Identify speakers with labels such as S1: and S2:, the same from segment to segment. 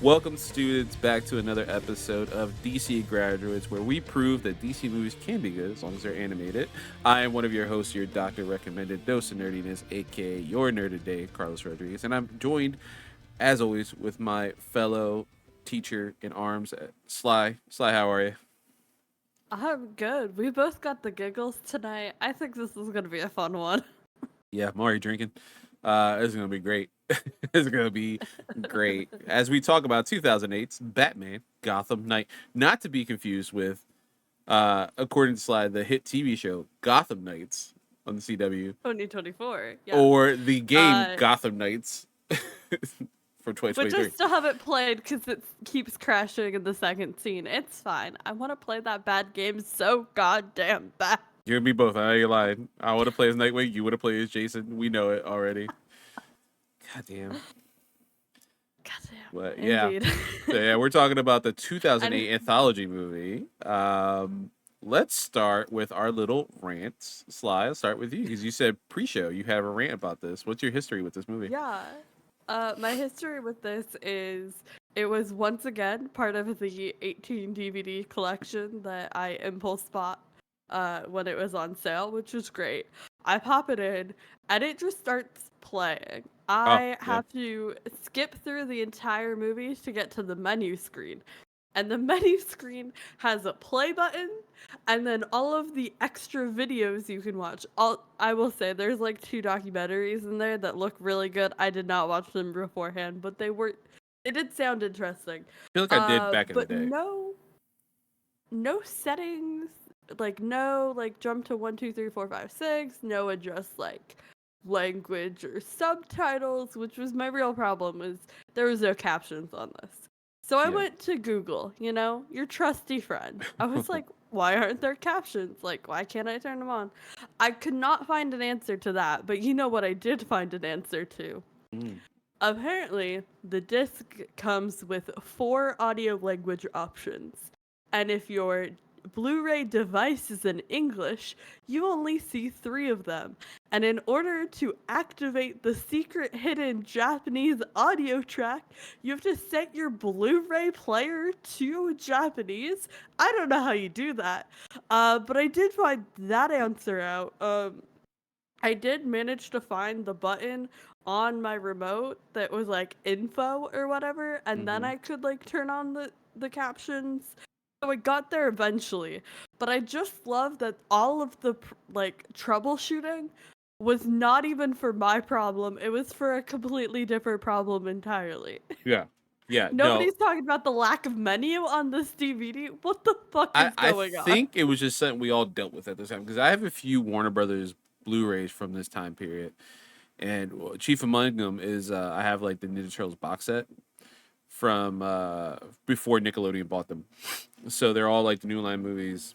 S1: Welcome, students, back to another episode of DC Graduates, where we prove that DC movies can be good as long as they're animated. I am one of your hosts, your doctor recommended dose of nerdiness, aka your nerd today, Carlos Rodriguez, and I'm joined, as always, with my fellow teacher in arms, Sly. Sly, how are you?
S2: I'm good. We both got the giggles tonight. I think this is gonna be a fun one.
S1: Yeah, I'm already drinking. It's gonna be great. It's gonna be great as we talk about 2008's Batman: Gotham Knight, not to be confused with, according to Slide, the hit TV show Gotham Knights on the CW,
S2: 2024, yeah.
S1: or the game
S2: Uh,
S1: Gotham Knights from
S2: which I
S1: 2023.
S2: still haven't played because it keeps crashing in the second scene. It's fine. I want to play that bad game so goddamn bad.
S1: You and me both. I ain't lying. I want to play as Nightwing. You want to play as Jason. We know it already. God damn.
S2: Goddamn.
S1: But yeah.
S2: Indeed.
S1: So yeah, we're talking about the
S2: And
S1: 2008 anthology movie. Let's start with our little rants. Sly, I'll start with you because you said pre-show you have a rant about this. What's your history with this movie?
S2: yeah. My history with this is it was once again part of the 18 DVD collection that I impulse bought when it was on sale, which was great. I pop it in and it just starts playing.
S1: Oh,
S2: I
S1: yeah.
S2: have to skip through the entire movie to get to the menu screen. And the menu screen has a play button and then all of the extra videos you can watch. I will say there's like two documentaries in there that look really good. I did not watch them beforehand, but they did sound interesting.
S1: I feel like I did back in the
S2: But
S1: day.
S2: no settings, like no like jump to 1 2 3 4 5 6, no adjust like language or subtitles, which was my real problem is there was no captions on this. So I
S1: Yeah.
S2: went to Google, your trusty friend. I was like, why aren't there captions? Like, why can't I turn them on? I could not find an answer to that, but you know what I did find an answer to?
S1: Mm.
S2: Apparently, the disc comes with 4 audio language options. And if your Blu-ray device is in English, you only see 3 of them. And in order to activate the secret hidden Japanese audio track, you have to set your Blu-ray player to Japanese. I don't know how you do that. But I did find that answer out. I did manage to find the button on my remote that was like info or whatever, and then
S1: Mm-hmm.
S2: I could like turn on the captions. So I got there eventually, but I just love that all of the like troubleshooting was not even for my problem. It was for a completely different problem entirely.
S1: Yeah. Yeah. No,
S2: Nobody's talking about the lack of menu on this DVD. What the fuck is
S1: I
S2: going on?
S1: think it was just something we all dealt with at the time because I have a few Warner Brothers Blu-rays from this time period, and chief among them is I have like the Ninja Turtles box set from before Nickelodeon bought them. So they're all like the New Line movies,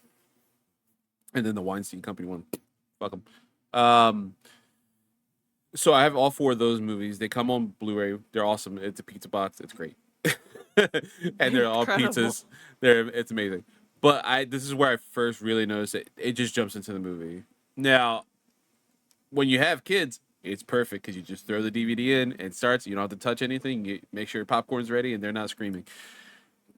S1: and then the Weinstein Company one. Fuck them. So I have all 4 of those movies. They come on Blu-ray. They're awesome. It's a pizza box. It's great, and they're all
S2: Incredible.
S1: pizzas. It's amazing. But this is where I first really noticed it. It just jumps into the movie. Now, when you have kids, it's perfect because you just throw the DVD in and it starts. You don't have to touch anything. You make sure your popcorn's ready and they're not screaming.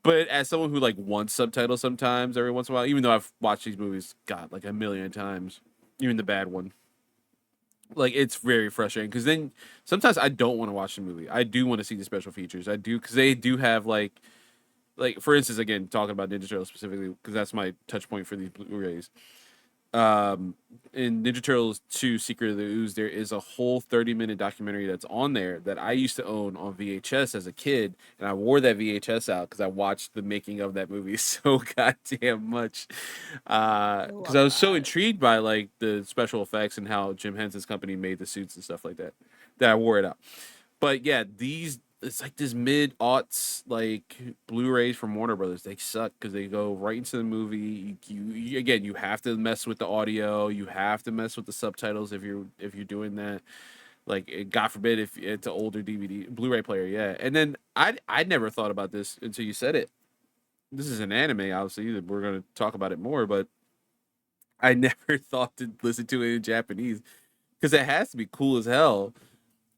S1: But as someone who like wants subtitles sometimes every once in a while, even though I've watched these movies, God, like a million times, even the bad one, like it's very frustrating because then sometimes I don't want to watch the movie. I do want to see the special features. I do because they do have like for instance, again talking about Ninja Turtles specifically because that's my touch point for these Blu-rays. um in Ninja Turtles 2 Secret of the Ooze, there is a whole 30-minute documentary that's on there that I used to own on VHS as a kid, and I wore that VHS out because I watched the making of that movie so goddamn much.
S2: I
S1: Because I
S2: love
S1: was so
S2: that.
S1: intrigued by like the special effects and how Jim Henson's company made the suits and stuff like that, that I wore it out. But yeah, these it's like this mid aughts like Blu-rays from Warner Brothers. They suck because they go right into the movie. Again, you have to mess with the audio. You have to mess with the subtitles if you're doing that. Like, God forbid if it's an older DVD Blu-ray player. Yeah, and then I never thought about this until you said it. This is an anime, obviously. That we're gonna talk about it more, but I never thought to listen to it in Japanese because it has to be cool as hell.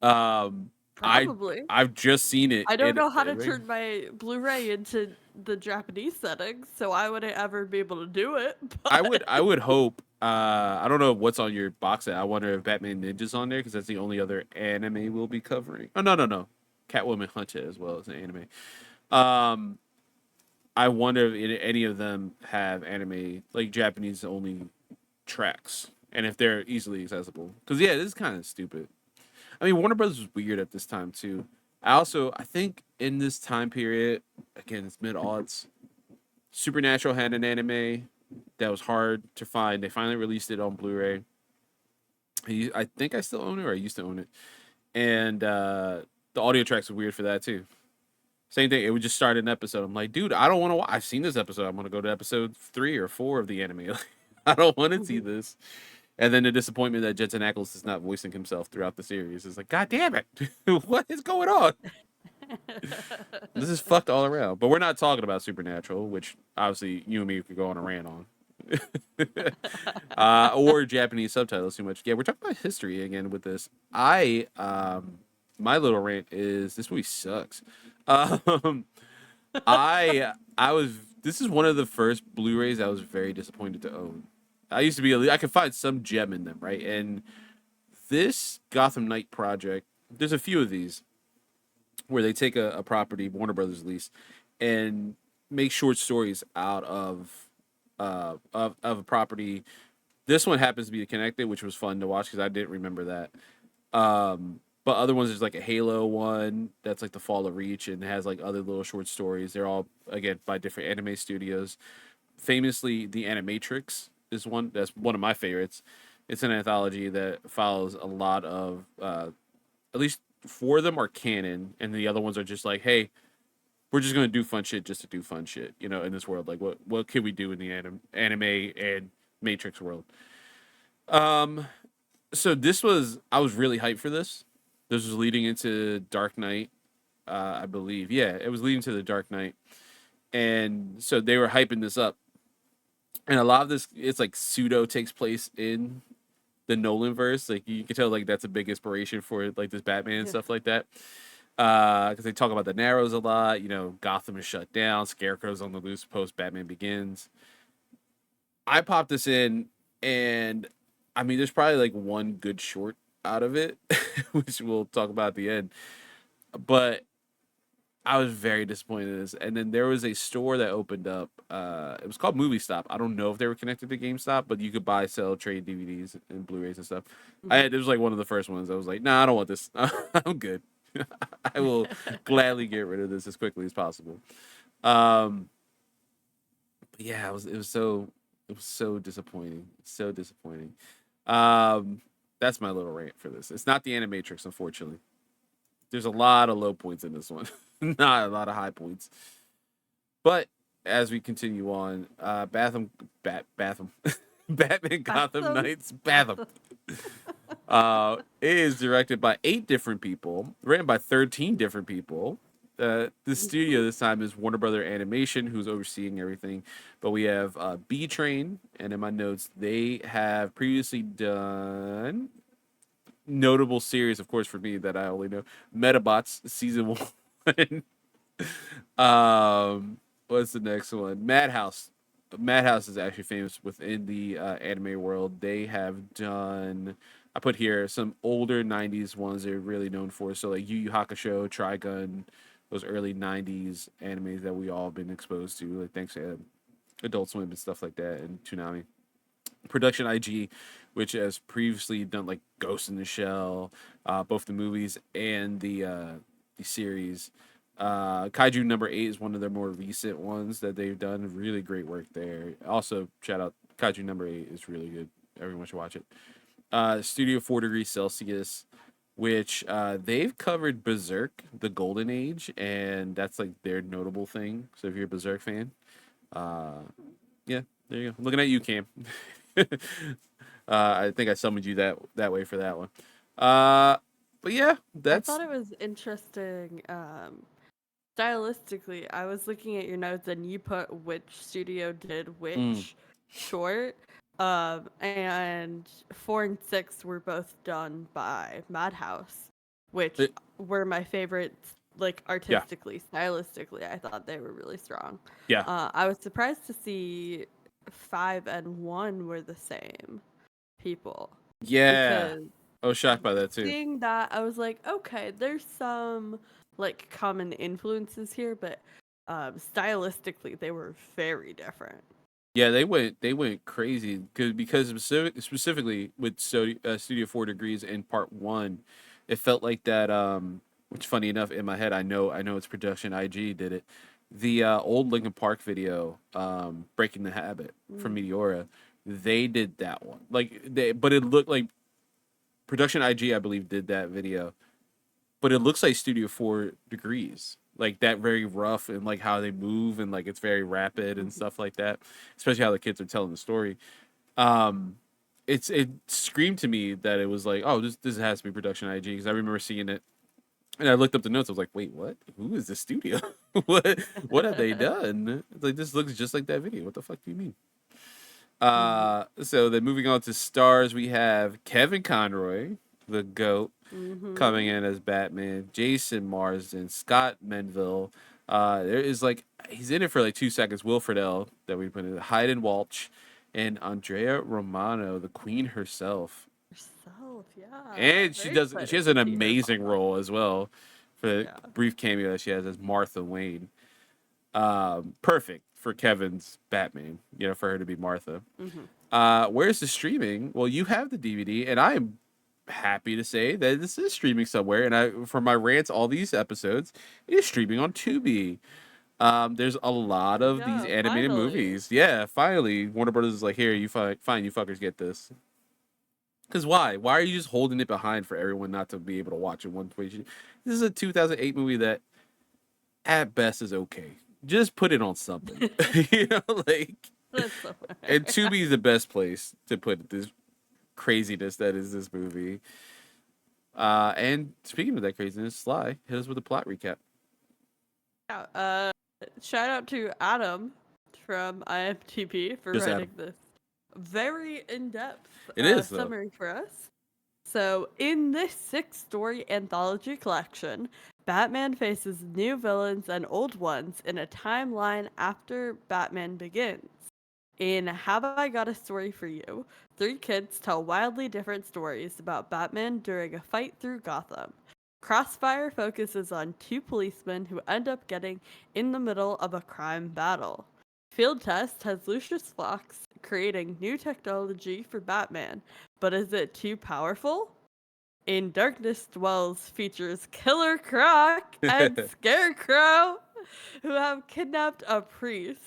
S1: Um, I
S2: Probably.
S1: I've just seen it
S2: I don't
S1: in
S2: know how to
S1: anime.
S2: turn my Blu-ray into the Japanese settings, so I wouldn't ever be able to do it. But
S1: I would hope. I don't know what's on your box set. I wonder if Batman Ninja's on there because that's the only other anime we'll be covering. Oh no, Catwoman Hunter as well as an anime. Um, I wonder if any of them have anime like Japanese only tracks and if they're easily accessible. Because yeah, this is kind of stupid. I mean, Warner Brothers was weird at this time too. I think in this time period, again, it's mid aughts. Supernatural had an anime that was hard to find. They finally released it on Blu-ray. I think I still own it, or I used to own it. And the audio tracks are weird for that too. Same thing. It would just start an episode. I'm like, dude, I don't want to. I've seen this episode. I'm gonna go to episode 3 or 4 of the anime. I don't want to see
S2: Mhm.
S1: this. And then the disappointment that Jensen Ackles is not voicing himself throughout the series is like, God damn it, what is going on? This is fucked all around. But we're not talking about Supernatural, which obviously you and me could go on a rant on. Or Japanese subtitles too much. Yeah, we're talking about history again with this. My little rant is this movie sucks. Um, I was this is one of the first Blu-rays I was very disappointed to own. I used to be I could find some gem in them, right? And this Gotham Knight project, there's a few of these where they take a property, Warner Brothers lease, and make short stories out of a property. This one happens to be connected, which was fun to watch because I didn't remember that. But other ones, there's like a Halo one that's like the Fall of Reach and has like other little short stories. They're all again by different anime studios. Famously, the Animatrix is one that's one of my favorites. It's an anthology that follows a lot of at least 4 of them are canon, and the other ones are just like, hey, we're just gonna do fun shit just to do fun shit, in this world. Like, what can we do in the anime and Matrix world? Um, so I was really hyped for this. This was leading into Dark Knight, I believe. Yeah, it was leading to the Dark Knight, and so they were hyping this up. And a lot of this, it's like pseudo takes place in the Nolan verse. Like you can tell, like that's a big inspiration for like this Batman and
S2: Yeah.
S1: stuff like that. Because they talk about the Narrows a lot. Gotham is shut down. Scarecrow's on the loose post Batman Begins. I popped this in, and I mean, there's probably like one good short out of it, which we'll talk about at the end. But I was very disappointed in this. And then there was a store that opened up. It was called Movie Stop. I don't know if they were connected to GameStop, but you could buy, sell, trade DVDs and Blu-rays and stuff.
S2: Mhm.
S1: It was like one of the first ones. I was like, nah, I don't want this. I'm good. I will gladly get rid of this as quickly as possible. Um, but yeah, it was so disappointing. So disappointing. Um, that's my little rant for this. It's not the Animatrix, unfortunately. There's a lot of low points in this one, not a lot of high points. But as we continue on, Batham, Batman Gotham
S2: Batham?
S1: Knights, Batham.
S2: Batham.
S1: It is directed by 8 different people, written by 13 different people. The studio this time is Warner Brother Animation, who's overseeing everything. But we have B Train, and in my notes, they have previously done notable series, of course, for me that I only know Metabots season 1. What's the next one? Madhouse. Madhouse is actually famous within the anime world. They have done. I put here some older '90s ones they're really known for. So like Yu Yu Hakusho, Trigun, those early '90s animes that we all been exposed to, like thanks to Adult Swim and stuff like that, and Toonami. Production IG, which has previously done like Ghost in the Shell, both the movies and the series. Kaiju number 8 is one of their more recent ones that they've done. Really great work there. Also, shout out Kaiju number 8 is really good. Everyone should watch it. Studio 4 Degrees Celsius, which they've covered Berserk, the Golden Age, and that's like their notable thing. So if you're a Berserk fan, uh, yeah, there you go. Looking at you, Cam. I think I summoned you that way for that one. Uh, but yeah,
S2: I
S1: that's
S2: thought it was interesting. Stylistically, I was looking at your notes and you put which studio did
S1: mm,
S2: which short. And 4 and 6 were both done by Madhouse. which
S1: It-
S2: were my favorites, like
S1: yeah,
S2: artistically, stylistically. I thought they were really strong.
S1: yeah,
S2: I was surprised to see 5 and 1 were the same people
S1: yeah.
S2: because
S1: I was shocked by that too.
S2: seeing that, I was like, okay, there's some like common influences here, but stylistically, they were very different.
S1: Yeah, they went crazy because specifically with Studio 4 Degrees in part one, it felt like that. Which funny enough, in my head, I know it's production IG did it. The old Linkin Park video, "Breaking the Habit" from
S2: Mm.
S1: Meteora, they did that one. But it looked like production IG, I believe, did that video, but it looks like Studio 4 Degrees, like that very rough and like how they move and like it's very rapid and stuff like that. Especially how the kids are telling the story. Um, it screamed to me that it was like, oh, this has to be production IG because I remember seeing it and I looked up the notes. I was like, wait, what? Who is the studio? what have they done? It's like this looks just like that video. What the fuck do you mean?
S2: Mhm.
S1: So then moving on to stars, we have Kevin Conroy, the GOAT, coming
S2: Mhm.
S1: in as Batman, Jason Marsden, Scott Menville. There is like he's in it for like 2 seconds. Will Friedle that we put in, Hayden Walsh, and Andrea Romano, the Queen herself.
S2: Herself, yeah.
S1: And
S2: Very
S1: she
S2: excited
S1: has
S2: to
S1: an
S2: see her pop
S1: amazing
S2: up.
S1: role as well for the
S2: Yeah.
S1: brief cameo that she has as Martha Wayne. Perfect for Kevin's Batman, for her to be Martha.
S2: Mhm.
S1: Where's the streaming? Well, you have the DVD, and I am happy to say that this is streaming somewhere. And for my rants, all these episodes, it is streaming on Tubi. There's a lot
S2: There you
S1: of these
S2: go.
S1: animated
S2: Finally.
S1: movies. Yeah, finally, Warner Brothers is like, here, fine, you fuckers get this. Because why? Why are you just holding it behind for everyone not to be able to watch it one place? This is a 2008 movie that, at best, is okay. Just put it on something, like.
S2: That's somewhere.
S1: And Tubi is the best place to put this craziness that is this movie. And speaking of that craziness, Sly, hit us with a plot recap.
S2: Yeah, shout out to Adam from IMDb for
S1: Just
S2: writing
S1: Adam.
S2: this very in-depth
S1: It is though.
S2: summary for us. So, in this 6-story anthology collection, Batman faces new villains and old ones in a timeline after Batman Begins. In Have I Got a Story for You, 3 kids tell wildly different stories about Batman during a fight through Gotham. Crossfire focuses on 2 policemen who end up getting in the middle of a crime battle. Field Test has Lucius Fox creating new technology for Batman, but is it too powerful? In Darkness Dwells features Killer Croc and Scarecrow, who have kidnapped a priest.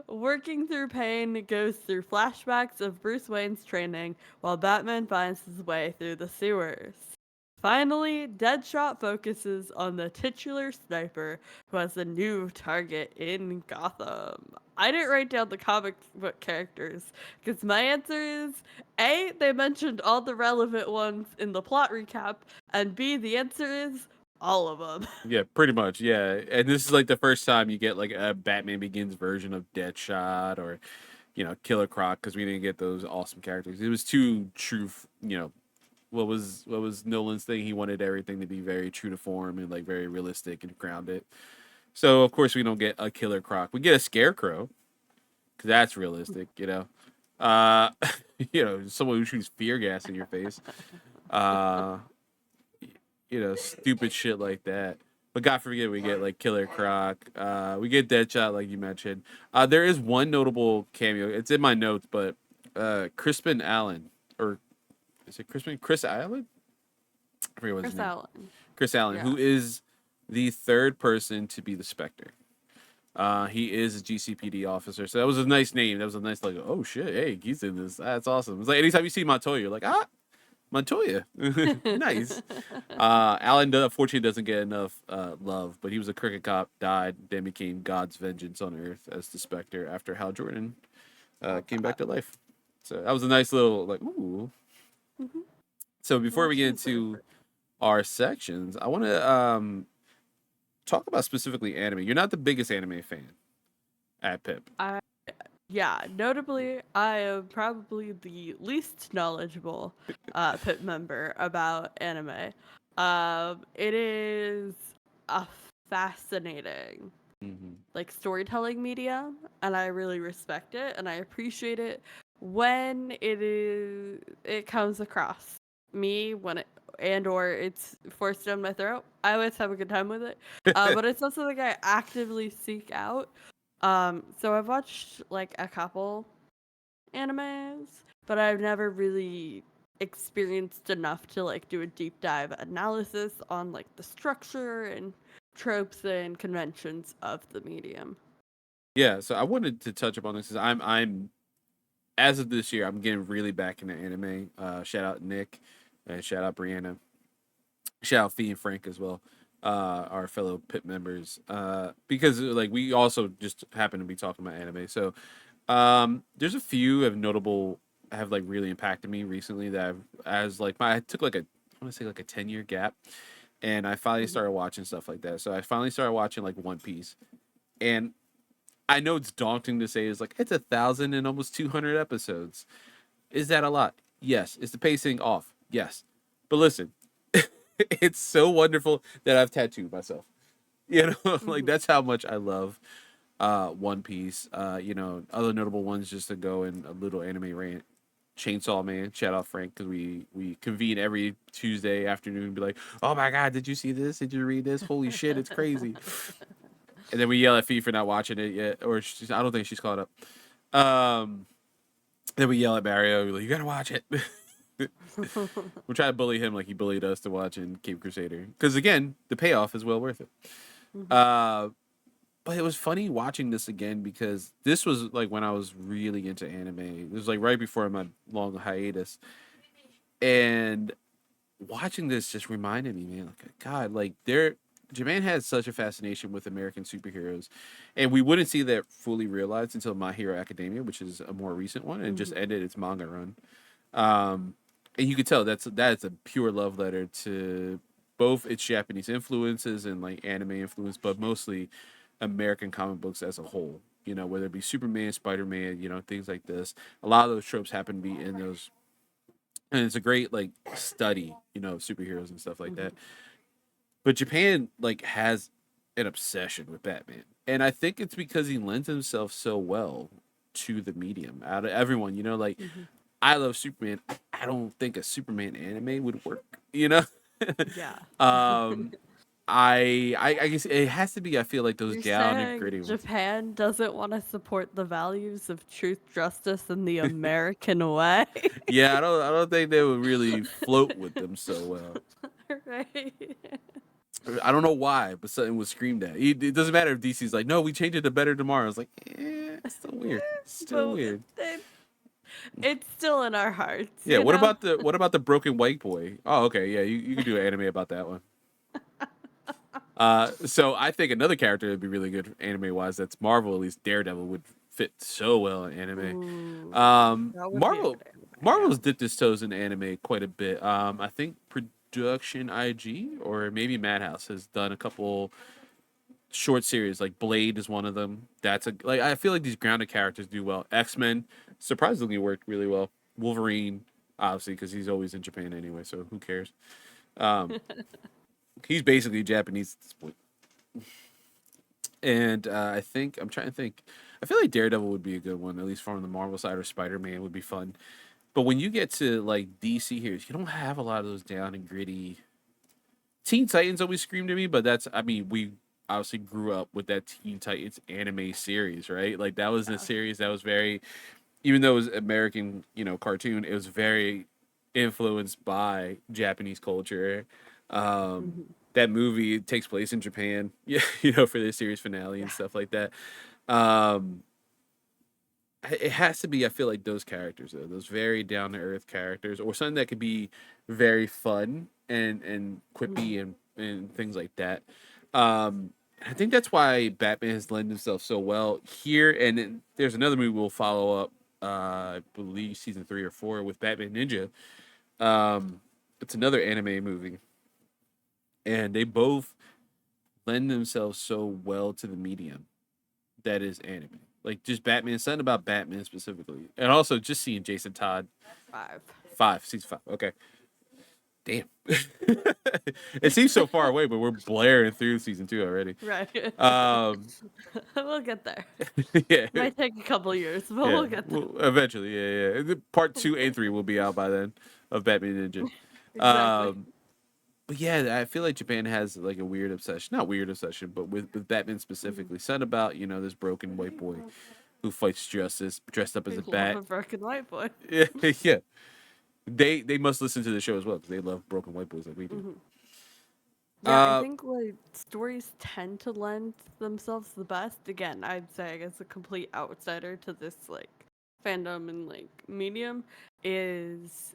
S2: Working through pain goes through flashbacks of Bruce Wayne's training while Batman finds his way through the sewers. Finally, Deadshot focuses on the titular sniper who has a new target in Gotham. I didn't write down the comic book characters because my answer is A, they mentioned all the relevant ones in the plot recap, and B, the answer is all of them.
S1: Yeah, pretty much. Yeah, and this is like the first time you get like a Batman Begins version of Deadshot or Killer Croc because we didn't get those awesome characters. It was too true. What was Nolan's thing? He wanted everything to be very true to form and like very realistic and grounded. So of course we don't get a Killer Croc. We get a Scarecrow because that's realistic. Uh, someone who shoots fear gas in your face. Uh, Stupid shit like that. But God forbid we get like Killer Croc. We get Deadshot like you mentioned. There is one notable cameo. It's in my notes, but Crispin Allen, or is it Crispin? Chris Allen? I forget what his
S2: Chris
S1: name.
S2: Allen.
S1: Chris Allen,
S2: Yeah.
S1: who is the third person to be the Spectre. He is a GCPD officer, so that was a nice name. That was a nice like, oh shit, hey, he's in this. That's awesome. It's like anytime you see Montoya, you're like, Montoya, nice. Alan unfortunately doesn't get enough love, but he was a crooked cop, died, then became God's vengeance on Earth as the Spectre after Hal Jordan
S2: Love
S1: came back
S2: that.
S1: to life. So that was a nice little like, ooh.
S2: Hmm.
S1: So before we get
S2: Watching
S1: into
S2: for
S1: our sections, I want to talk about specifically anime. You're not the biggest anime fan at Pip.
S2: I Yeah, notably, I am probably the least knowledgeable pit member about anime. It is a fascinating
S1: Hmm.
S2: like storytelling media, and I really respect it and I appreciate it when it comes across me when it and or it's forced down my throat. I always have a good time with it. But it's not something I actively seek out. So I've watched like a couple animes, but I've never really experienced enough to like do a deep dive analysis on like the structure and tropes and conventions of the medium.
S1: Yeah, so I wanted to touch upon this because I'm as of this year I'm getting really back into anime. Shout out Nick, and shout out Brianna, shout out Fee and Frank as well, our fellow pit members. Because like we also just happen to be talking about anime. So there's a few have notable have like really impacted me recently that I've as like my I took like a I want to say like a 10-year gap, and I finally
S2: Mhm.
S1: started watching stuff like that. So I finally started watching like One Piece, and I know it's daunting to say it's like it's 1,000 and almost 200 episodes. Is that a lot? Yes. Is the pacing off? Yes. But listen, it's so wonderful that I've tattooed myself. You know, like
S2: Mhm.
S1: that's how much I love One Piece. Other notable ones just to go in a little anime rant. Chainsaw Man, shout out Frank because we convene every Tuesday afternoon and be like, oh my god, did you see this? Did you read this? Holy shit, it's crazy. And then we yell at Fee for not watching it yet, or I don't think she's caught up. Um, then we yell at Mario, we're like, you gotta watch it. We're trying to bully him like he bullied us to watch in Cape Crusader because again, the payoff is well worth it.
S2: Mhm.
S1: Uh, but it was funny watching this again because this was like when I was really into anime. It was like right before my long hiatus, and watching this just reminded me, man, like God, like there, Japan had such a fascination with American superheroes, and we wouldn't see that fully realized until My Hero Academia, which is a more recent one and just
S2: Mhm.
S1: ended its manga run. Um, and you could tell that's a pure love letter to both its Japanese influences and like anime influence, but mostly American comic books as a whole. You know, whether it be Superman, Spider Man, things like this. A lot of those tropes happen to be in those, and it's a great like study, of superheroes and stuff like that.
S2: Mhm.
S1: But Japan like has an obsession with Batman, and I think it's because he lends himself so well to the medium. Out of everyone, like
S2: Mhm.
S1: I love Superman. I don't think a Superman anime would work. You know,
S2: Yeah.
S1: um, I guess it has to be. I feel like those
S2: You're
S1: down and
S2: saying
S1: gritty ones.
S2: Japan doesn't want to support the values of truth, justice, and the American way?
S1: Yeah, I don't think they would really float with them so well.
S2: Right.
S1: I don't know why, but something was screamed at. It doesn't matter if DC's like, no, we changed it to better tomorrow. I was like, it's still weird. Still
S2: But
S1: weird.
S2: it's still in our hearts,
S1: Yeah.
S2: you
S1: What
S2: know?
S1: about the broken white boy? Oh, okay. Yeah, you could do an anime about that one. So I think another character that'd be really good anime wise. That's Marvel. At least Daredevil would fit so well in anime.
S2: Ooh, that would be a
S1: Marvel
S2: good anime, yeah.
S1: Marvel's dipped its toes in anime quite a bit. I think Production IG or maybe Madhouse has done a couple short series. Like Blade is one of them. That's a like I feel like these grounded characters do well. X-Men surprisingly worked really well. Wolverine, obviously, because he's always in Japan anyway, so who cares? Um, he's basically Japanese at this point. And I think I'm trying to think. I feel like Daredevil would be a good one, at least from the Marvel side, or Spider Man would be fun. But when you get to like DC heroes, you don't have a lot of those down and gritty. Teen Titans always screamed at me, but we obviously grew up with that Teen Titans anime series, right? Like that was a
S2: Yeah.
S1: series that was very, even though it was American, cartoon, it was very influenced by Japanese culture.
S2: Mhm.
S1: That movie takes place in Japan, yeah, for the series finale and
S2: Yeah.
S1: stuff like that. Um, it has to be. I feel like those characters, though, those very down to earth characters, or something that could be very fun and quippy
S2: Mhm.
S1: and things like that. Um, I think that's why Batman has lent himself so well here. And then there's another movie we'll follow up. I believe season 3 or 4 with Batman Ninja. It's another anime movie, and they both lend themselves so well to the medium that is anime. Like just Batman, something about Batman specifically, and also just seeing Jason Todd
S2: 5.
S1: season 5. Okay, Damn. It seems so far away, but we're blaring through season 2 already.
S2: Right.
S1: Um,
S2: We'll get there.
S1: yeah,
S2: Might take a couple years, but
S1: yeah.
S2: we'll get there.
S1: Well, eventually, yeah. Part 2 and 3 will be out by then of Batman Ninja.
S2: Exactly.
S1: But yeah, I feel like Japan has like a weird obsession, not weird obsession, but with Batman
S2: Mhm.
S1: specifically. Something about this broken white boy who fights justice, dressed up as
S2: We
S1: a
S2: love
S1: bat.
S2: a broken white boy.
S1: Yeah, yeah. They must listen to the show as well because they love broken white boys like we do.
S2: Hmm. Yeah, I
S1: Uh,
S2: think like stories tend to lend themselves the best. Again, I'd say as a complete outsider to this like fandom and like medium is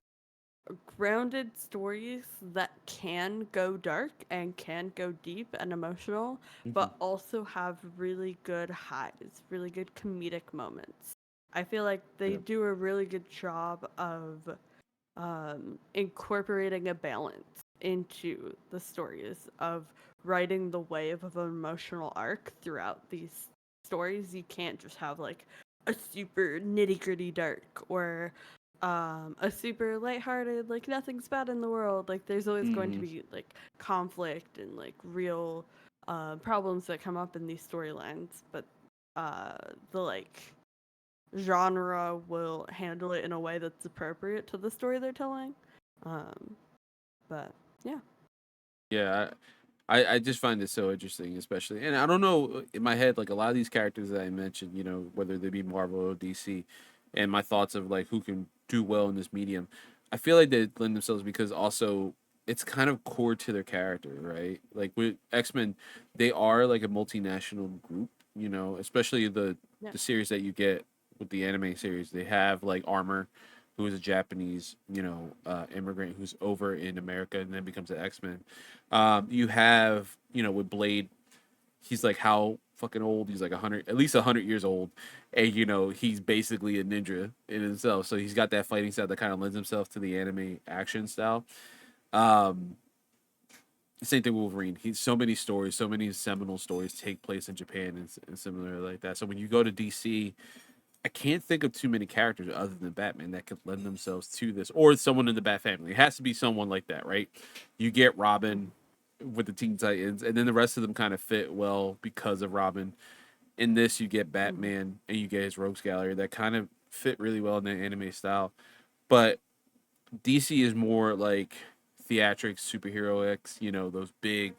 S2: grounded stories that can go dark and can go deep and emotional,
S1: mhm,
S2: but also have really good highs, really good comedic moments. I feel like they
S1: yeah.
S2: do a really good job of incorporating a balance into the stories of writing the wave of an emotional arc throughout these stories. You can't just have like a super nitty gritty dark or a super lighthearted, like nothing's bad in the world. Like there's always going to
S1: Hmm.
S2: be like conflict and like real problems that come up in these storylines, but the like genre will handle it in a way that's appropriate to the story they're telling. Um, but yeah.
S1: Yeah, I just find it so interesting, especially, and I don't know in my head like a lot of these characters that I mentioned, whether they be Marvel or DC, and my thoughts of like who can do well in this medium. I feel like they lend themselves because also it's kind of core to their character, right? Like with X-Men, they are like a multinational group, especially
S2: Yeah.
S1: the series that you get with the anime series. They have like Armor, who is a Japanese, immigrant who's over in America and then becomes an X-Men. You have, with Blade, he's like how fucking old? He's like 100, at least 100 years old, and he's basically a ninja in himself. So he's got that fighting style that kind of lends himself to the anime action style. Um, Same thing with Wolverine. He's so many stories, so many seminal stories take place in Japan and similar like that. So when you go to DC, I can't think of too many characters other than Batman that could lend themselves to this, or someone in the Bat family. It has to be someone like that, right? You get Robin with the Teen Titans, and then the rest of them kind of fit well because of Robin. In this, you get
S2: Mm-hmm.
S1: Batman and you get his Rogues Gallery that kind of fit really well in the anime style. But DC is more like theatrics, superhero X, those big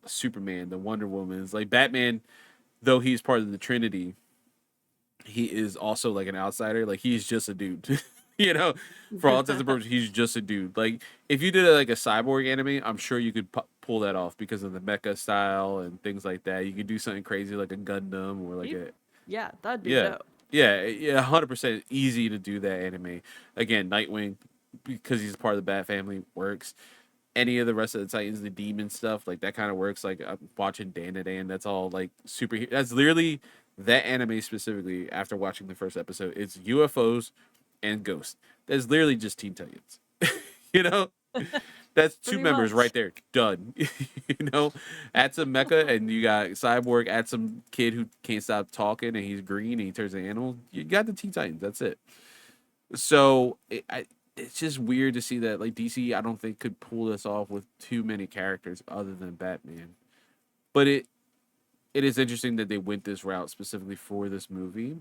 S1: Superman, the Wonder Woman's. Like Batman, though he's part of the Trinity, he is also like an outsider. Like he's just a dude. you know, for all intents and purposes, he's just a dude. Like if you did like a cyborg anime, I'm sure you could pull that off because of the mecha style and things like that. You could do something crazy like a Gundam or like
S2: You-
S1: a
S2: yeah, that'd be
S1: yeah,
S2: dope.
S1: yeah, 100% easy to do that anime. Again, Nightwing because he's part of the Bat family works. Any of the rest of the Titans, the demon stuff, like that kind of works. Like I'm watching Dan to Dan, that's all like super. That's literally that anime specifically. After watching the first episode, it's UFOs and ghosts. That's literally just Teen Titans. you know, that's two
S2: Pretty
S1: members right
S2: much.
S1: there. Done. Add some mecha and you got Cyborg. Add some kid who can't stop talking and he's green and he turns an animal. You got the Teen Titans. That's it. So it's just weird to see that like DC I don't think could pull this off with too many characters other than Batman. But it is interesting that they went this route specifically for this movie.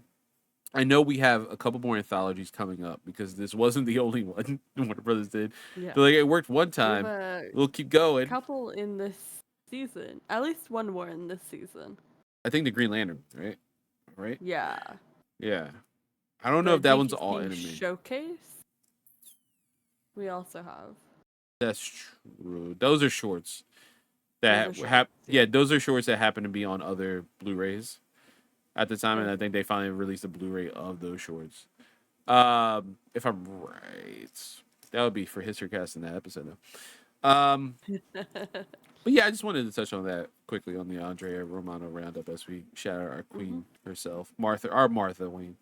S1: I know we have a couple more anthologies coming up because this wasn't the only one Warner Brothers did.
S2: Yeah.
S1: They're like it worked one
S2: We have
S1: time,
S2: a
S1: we'll keep going.
S2: couple in this season. At least one more in this season.
S1: I think the Green Lantern, right? Right?
S2: Yeah.
S1: Yeah. I don't know
S2: The
S1: if that one's all
S2: DCC
S1: anime.
S2: showcase we also have.
S1: That's true. Those are shorts
S2: Those
S1: that
S2: are shorts.
S1: yeah, those are shorts that happen to be on other Blu-rays at the time, and I
S2: Okay.
S1: think they finally released a Blu-ray of those shorts. If I'm right, that would be for HistoryCast in that episode. Though. But yeah, I just wanted to touch on that quickly on the Andrea Romano roundup as we shout out our
S2: Hmm.
S1: queen herself, our Martha Wayne.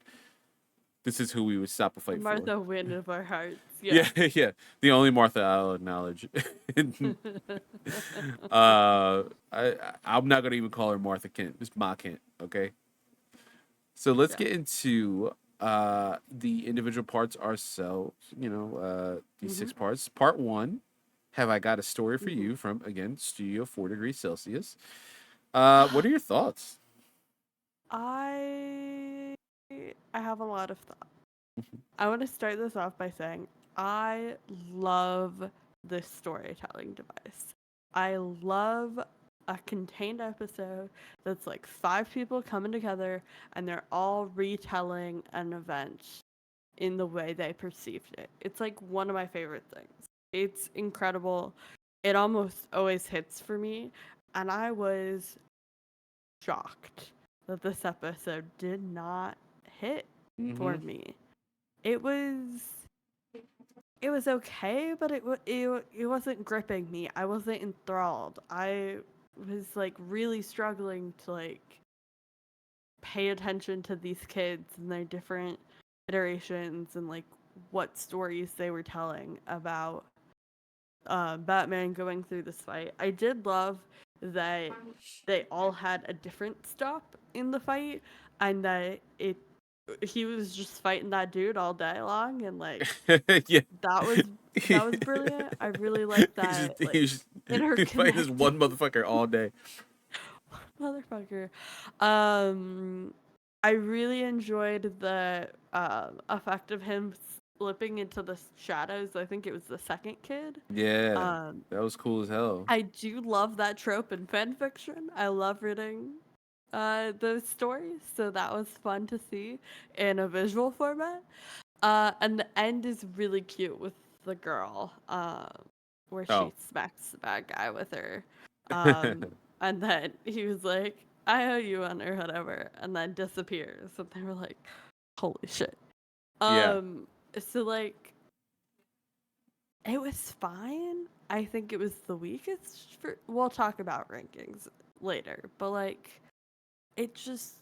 S1: This is who we would stop a fight for.
S2: Martha Wynn of our hearts.
S1: Yeah,
S2: Yeah.
S1: yeah, the only Martha I'll acknowledge. uh, I'm not gonna even call her Martha Kent. It's Ma Kent. Okay. So let's
S2: Yeah.
S1: get into the individual parts ourselves. These
S2: Hmm.
S1: 6 parts. Part 1. have I got a story for
S2: Mhm.
S1: you from, again, Studio 4 Degrees Celsius. What are your thoughts?
S2: I I have a lot of thoughts. I want to start this off by saying I love this storytelling device. I love a contained episode that's like five people coming together and they're all retelling an event in the way they perceived it. It's like one of my favorite things. It's incredible. It almost always hits for me, and I was shocked that this episode did not hit for
S1: Mm-hmm.
S2: me. It was it was okay, but it wasn't gripping me. I wasn't enthralled. I was like really struggling to like pay attention to these kids and their different iterations and like what stories they were telling about Batman going through this fight. I did love that they all had a different stop in the fight and that it he was just fighting that dude all day long and like
S1: Yeah.
S2: that was that was brilliant. I really like that like
S1: He's fighting this
S2: interconnected
S1: one motherfucker all day.
S2: motherfucker. Um, I really enjoyed the effect of him slipping into the shadows. I think it was the second kid.
S1: Yeah,
S2: Um,
S1: that was cool as hell.
S2: I do love that trope in fan fiction. I love reading those stories, so that was fun to see in a visual format. And the end is really cute with the girl, where
S1: Oh.
S2: she smacks the bad guy with her. Um, and then he was like, I owe you one or whatever, and then disappears. And they were like, holy shit.
S1: Yeah.
S2: Um, so like, it was fine. I think it was the weakest for, we'll talk about rankings later, but like, it just,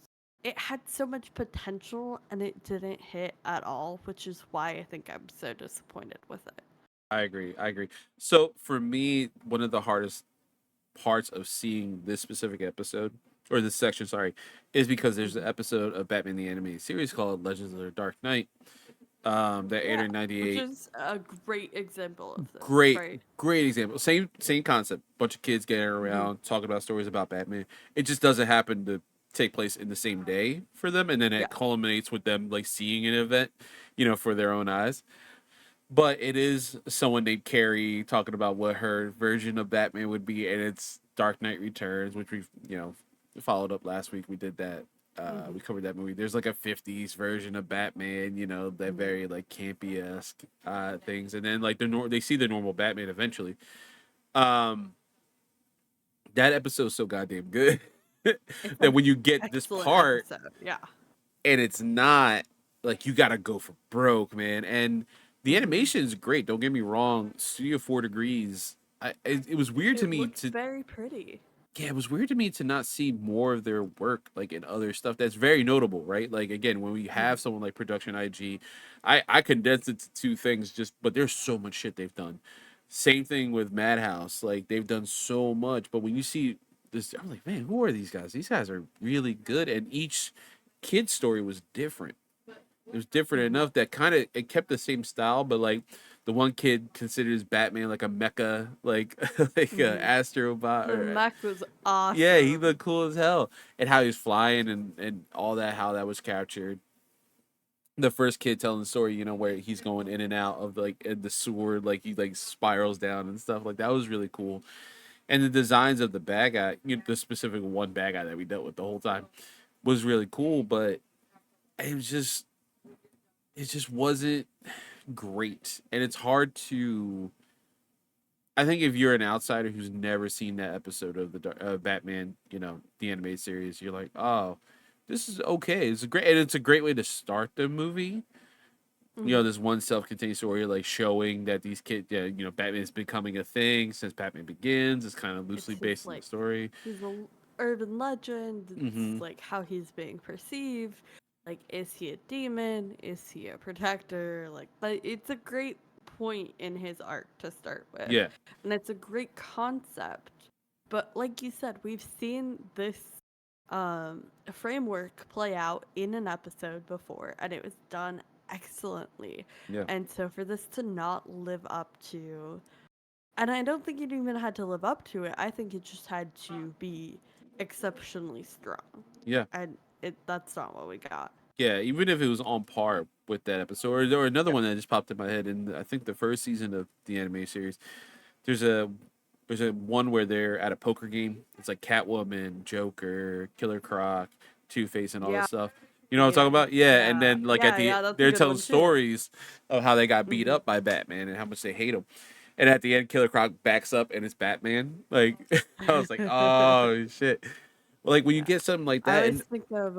S2: it had so much potential and it didn't hit at all, which is why I think I'm so disappointed with it.
S1: I agree. I agree. So for me, one of the hardest parts of seeing this specific episode or this section, sorry, is because there's an
S2: Mhm.
S1: episode of Batman the Animated Series called Legends of the Dark Knight. That aired
S2: Yeah,
S1: in
S2: which
S1: '98.
S2: is a great example of this,
S1: Great,
S2: right?
S1: great example. Same concept. Bunch of kids getting
S2: Hmm.
S1: around talking about stories about Batman. It just doesn't happen to take place in the same day for them, and then
S2: Yeah.
S1: it culminates with them like seeing an event, for their own eyes. But it is someone named Carrie talking about what her version of Batman would be, and it's Dark Knight Returns, which we've followed up last week. We did that.
S2: Hmm.
S1: We covered that movie. There's like a '50s version of Batman, that
S2: Hmm.
S1: very like campy esque things, and then like they see the normal Batman eventually. Um, that episode's so goddamn good
S2: It's
S1: that
S2: an
S1: when you get this
S2: excellent
S1: part
S2: episode. Yeah.
S1: and it's not like you gotta go for broke, man. And the
S2: Hmm.
S1: animation is great. Don't get me wrong. Studio 4 Degrees. It was weird to
S2: It
S1: me
S2: looks
S1: to
S2: very pretty.
S1: yeah, it was weird to me to not see more of their work like in other stuff that's very notable, right? Like again, when we
S2: Hmm.
S1: have someone like Production IG, I condensed it to two things just but there's so much shit they've done. Same thing with Madhouse. Like they've done so much, but when you see this I'm like, man, who are these guys? These guys are really good and each kid's story was different. It was different
S2: Hmm.
S1: enough that kind of it kept the same style, but like the one kid considers Batman like a mecha, like like a
S2: Hmm.
S1: astrobot.
S2: The
S1: Or,
S2: mech was
S1: yeah, he
S2: awesome.
S1: looked cool as hell, and how he was flying and all that, how that was captured. The first kid telling the story, where he's going in and out of like the sword, like he like spirals down and stuff like that was really cool. And the designs of the bad guy, the specific one bad guy that we dealt with the whole time, was really cool, but it was just it just wasn't great. And it's hard to I think if you're an outsider who's never seen that episode of the Batman, the animated series, you're like, "Oh, this is okay. It's a great way to start the movie."
S2: Hmm.
S1: This one self-contained story like showing that these kids, yeah, Batman is becoming a thing since Batman Begins. It's kind of
S2: It's
S1: loosely
S2: his
S1: based on the
S2: like
S1: story.
S2: he's a urban legend. It's
S1: Hmm.
S2: like how he's being perceived. Like, is he a demon? Is he a protector? Like, but it's a great point in his arc to start with,
S1: Yeah,
S2: and it's a great concept. But like you said, we've seen this framework play out in an episode before, and it was done excellently.
S1: yeah.
S2: And so for this to not live up to And I don't think it even had to live up to it. I think it just had to be exceptionally strong.
S1: Yeah.
S2: And that's not what we got.
S1: Yeah, even if it was on par with that episode, or another
S2: Yep.
S1: one that just popped in my head, in I think the first season of the anime series, there's a there's a one where they're at a poker game. It's like Catwoman, Joker, Killer Croc, Two Face, and all this
S2: Yeah.
S1: stuff. You know what I'm talking about? Yeah, and
S2: Yeah.
S1: then like at
S2: Yeah,
S1: the
S2: yeah, that's a
S1: they're
S2: good
S1: telling
S2: one too.
S1: stories of how they got beat
S2: Hmm.
S1: up by Batman and how much they hate him. And at the end, Killer Croc backs up and it's Batman. Like I was like, oh shit. Well, like when you
S2: Yeah.
S1: get something like
S2: I
S1: that,
S2: always
S1: and
S2: think of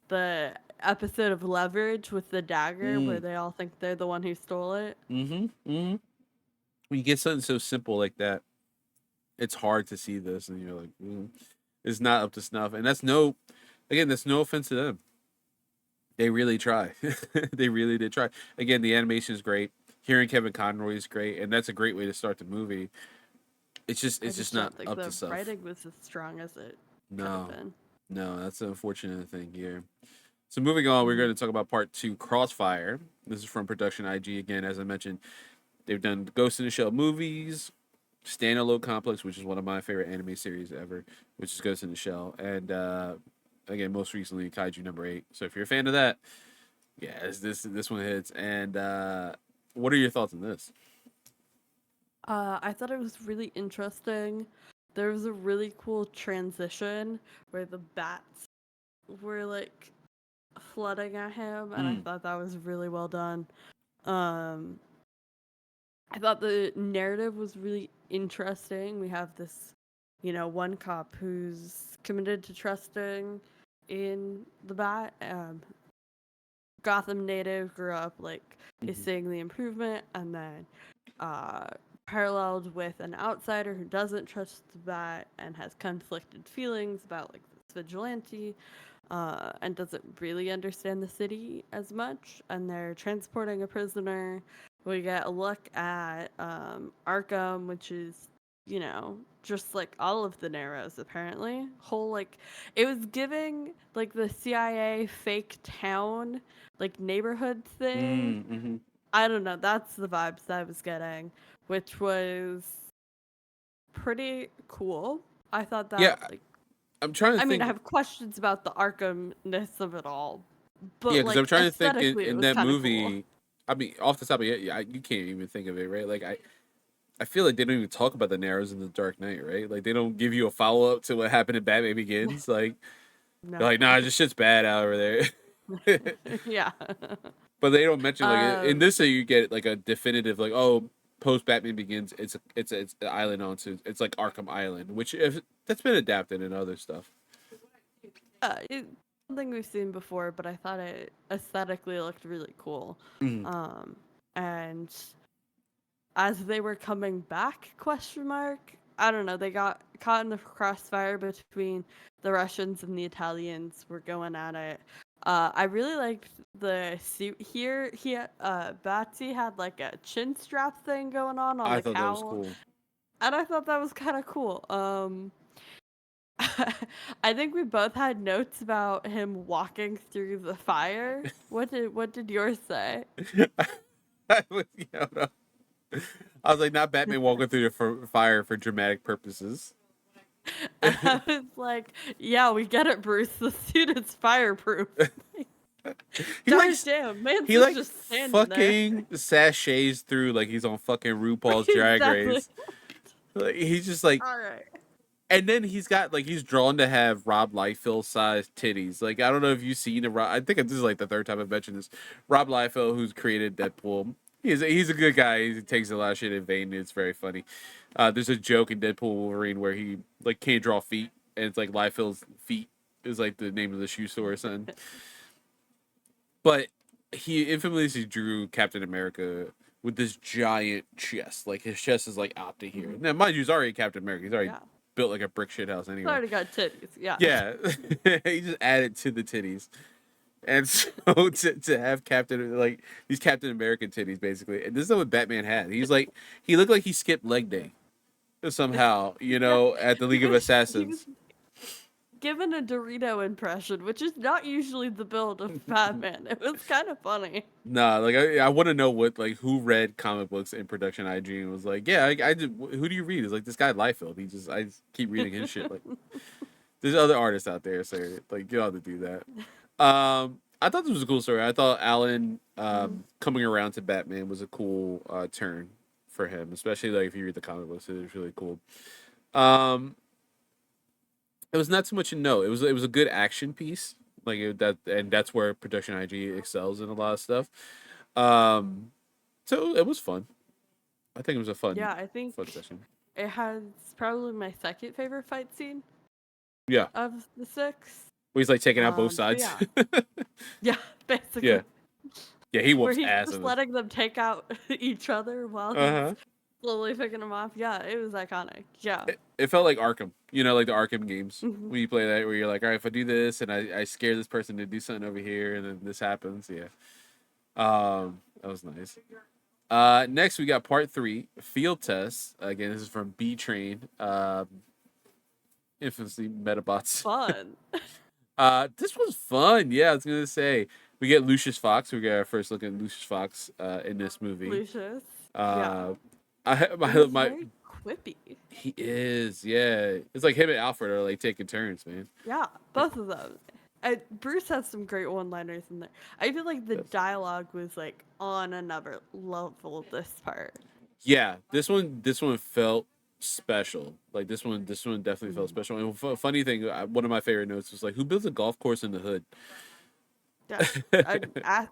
S2: the episode of Leverage with the dagger where
S1: mm,
S2: they all think they're the one who stole it.
S1: mm-hmm. When you get something so simple like that, it's hard to see this, and you're like, it's not up to snuff. And that's no offense to them. They really try. They really did try. Again, the animation is great. Hearing Kevin Conroy is great, and that's a great way to start the movie.
S2: I
S1: It's just
S2: just
S1: not
S2: don't think
S1: up to
S2: the
S1: stuff.
S2: writing was as strong as it could have
S1: No,
S2: been.
S1: no, that's an unfortunate thing here. So moving on, we're
S2: Hmm.
S1: going to talk about part two, Crossfire. This is from Production IG again, as I mentioned. They've done Ghost in the Shell movies, Standalone Complex, which is one of my favorite anime series ever, which is Ghost in the Shell, and again, most recently Kaiju number 8. So if you're a fan of that, yeah, this one hits. And what are your thoughts on this?
S2: I thought it was really interesting. There was a really cool transition where the bats were like flooding at him, and I
S1: Mm.
S2: thought that was really well done. Um, I thought the narrative was really interesting. We have this, one cop who's committed to trusting in the bat. Gotham native, grew up like is
S1: Hmm.
S2: seeing the improvement, and then uh, paralleled with an outsider who doesn't trust the bat and has conflicted feelings about like this vigilante, and doesn't really understand the city as much. And they're transporting a prisoner. We get a look at Arkham, which is, just like all of the Narrows apparently. Whole like it was giving like the CIA fake town like neighborhood thing.
S1: Mm-hmm.
S2: I don't know. That's the vibes I was getting, which was pretty cool. I thought
S1: Yeah,
S2: that like
S1: I'm trying to
S2: I mean, I
S1: think.
S2: have questions about the Arkhamness of it all,
S1: Yeah,
S2: but
S1: because I'm
S2: like
S1: trying to think
S2: aesthetically, it
S1: in
S2: was
S1: that
S2: kind of cool.
S1: movie. I mean, off the top of your head, you can't even think of it, right? Like I feel like they don't even talk about the Narrows in the Dark Knight, right? Like they don't give you a follow up to what happened in Batman Begins. Like they're
S2: No.
S1: like, nah, this shit's bad out over there.
S2: Yeah.
S1: But they don't mention like in
S2: um.
S1: this, you get like a definitive like, oh, post Batman Begins, it's an island onto it's like Arkham Island, which if that's been adapted in other stuff.
S2: It's something we've seen before, but I thought it aesthetically looked really cool.
S1: Mm.
S2: Um. And as they were coming back, question mark. I don't know. They got caught in the crossfire between the Russians and the Italians. Were going at it. I really liked the suit here. Batsy had like a chin strap thing going on
S1: I
S2: the
S1: thought that was
S2: cowl,
S1: cool.
S2: and I thought that was kind of cool. I think we both had notes about him walking through the fire. What did yours say?
S1: I was, no. I was like, not Batman walking through the fire for dramatic purposes.
S2: And I was like, yeah, we get it, Bruce. The suit is fireproof.
S1: he like
S2: God damn, man's
S1: he
S2: was
S1: like
S2: just standing there.
S1: fucking sachets through like he's on fucking RuPaul's Drag
S2: Exactly.
S1: Race. Like, he's just like,
S2: All right.
S1: and then he's got like he's drawn to have Rob Liefeld sized titties. Like I don't know if you've seen a I think this is like the third time I've mentioned this. Rob Liefeld, who's created Deadpool, he's a good guy. He takes a lot of shit in vain. It's very funny. There's a joke in Deadpool Wolverine where he like can't draw feet, and it's like Liefeld's feet is like the name of the shoe store or something. But he infamously drew Captain America with this giant chest. Like his chest is like out to here.
S2: Mhm.
S1: Now, mind you, he's already Captain America. He's already
S2: Yeah.
S1: built like a brick shit house
S2: It's
S1: anyway.
S2: already got titties. Yeah.
S1: Yeah, he just added to the titties, and so to have Captain like these Captain American titties basically, and this is what Batman had. He looked like he skipped leg day somehow,
S2: Yeah.
S1: at the
S2: He
S1: League of
S2: was. He was.
S1: Assassins.
S2: given a Dorito impression, which is not usually the build of Batman. It was kind of funny.
S1: Nah, like I want to know what like who read comic books in production IG and was like, yeah, I did. Who do you read? It's like this guy Liefeld. I just keep reading his shit. Like there's other artists out there, so like you ought to do that. I thought this was a cool story. I thought Alan
S2: Mhm.
S1: coming around to Batman was a cool turn for him, especially like if you read the comic books. It was really cool. Um, it was not too much to know. It was a good action piece, and that's where production IG excels in a lot of stuff. Um, so it was fun. I think it was a
S2: Yeah, I think
S1: fun session.
S2: it has probably my second favorite fight scene
S1: Yeah,
S2: of the six.
S1: where he's like taking out both
S2: But
S1: sides.
S2: yeah, yeah,
S1: Yeah,
S2: basically,
S1: yeah, he
S2: where
S1: whoops
S2: he's
S1: ass
S2: just
S1: in this.
S2: letting them take out each other while
S1: Uh
S2: he's
S1: huh.
S2: slowly picking them off. Yeah, it was iconic. Yeah.
S1: It felt like Arkham, like the Arkham games
S2: Hmm.
S1: when you play that, where you're like, all right, if I do this and I scare this person to do something over here, and then this happens. Yeah, that was nice. Next we got part 3, field tests. Again, this is from B Train, infamously Metabots.
S2: Fun.
S1: This was fun. Yeah, I was gonna say we get Lucius Fox. We get our first look at Lucius Fox in this movie.
S2: Lucius. Yeah.
S1: Uh,
S2: It was
S1: my
S2: very quippy.
S1: he is, yeah. It's like him and Alfred are like taking turns, man.
S2: Yeah, both of them. Bruce has some great one-liners in there. I feel like the
S1: Yes.
S2: dialogue was like on another level this part.
S1: Yeah, this one felt special. Like this one definitely felt
S2: Mhm.
S1: special. And funny thing, one of my favorite notes was like, "Who builds a golf course in the hood?"
S2: Yeah,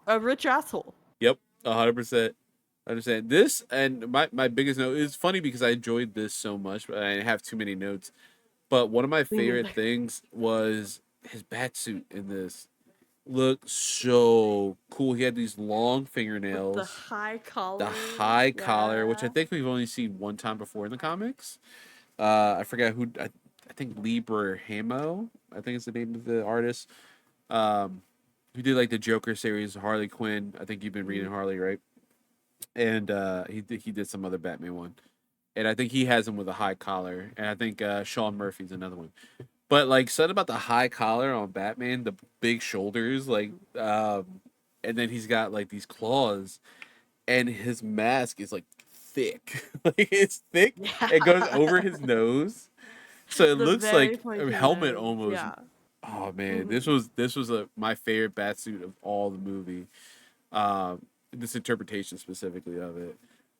S2: a rich asshole.
S1: Yep, 100%. I understand this, and my biggest note is funny because I enjoyed this so much, but I have too many notes. But one of my
S2: Me
S1: favorite
S2: neither.
S1: things was his bat suit in this. Looked so cool. He had these long
S2: With the
S1: fingernails,
S2: high
S1: the
S2: collar.
S1: high collar, which I
S2: Yeah.
S1: think we've only seen one time before in the comics. I forget who. I think Libra Hamo. I think is the name of the artist. Um, who did like the Joker series, Harley Quinn. I think you've been reading
S2: Mhm.
S1: Harley, right? And he did some other Batman one, and I think he has him with a high collar, and I think Sean Murphy's another one. But like something about the high collar on Batman, the big shoulders, and then he's got like these claws, and his mask is like thick, like it's thick. It goes over
S2: Yeah.
S1: his nose, so it
S2: The
S1: looks
S2: very
S1: like a
S2: pointy
S1: helmet
S2: nose.
S1: almost.
S2: Yeah.
S1: Oh man,
S2: Hmm.
S1: this was my favorite bat suit of all the movie. This interpretation specifically of it,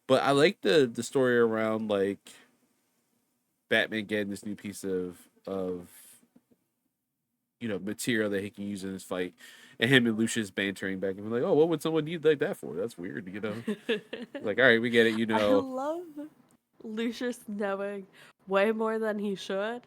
S1: but I like the story around like Batman getting this new piece of material that he can use in his fight, and him and Lucius bantering back and be like, "Oh, what would someone need like that for? That's weird." Like, all right, we get it.
S2: I love Lucius knowing way more than he should,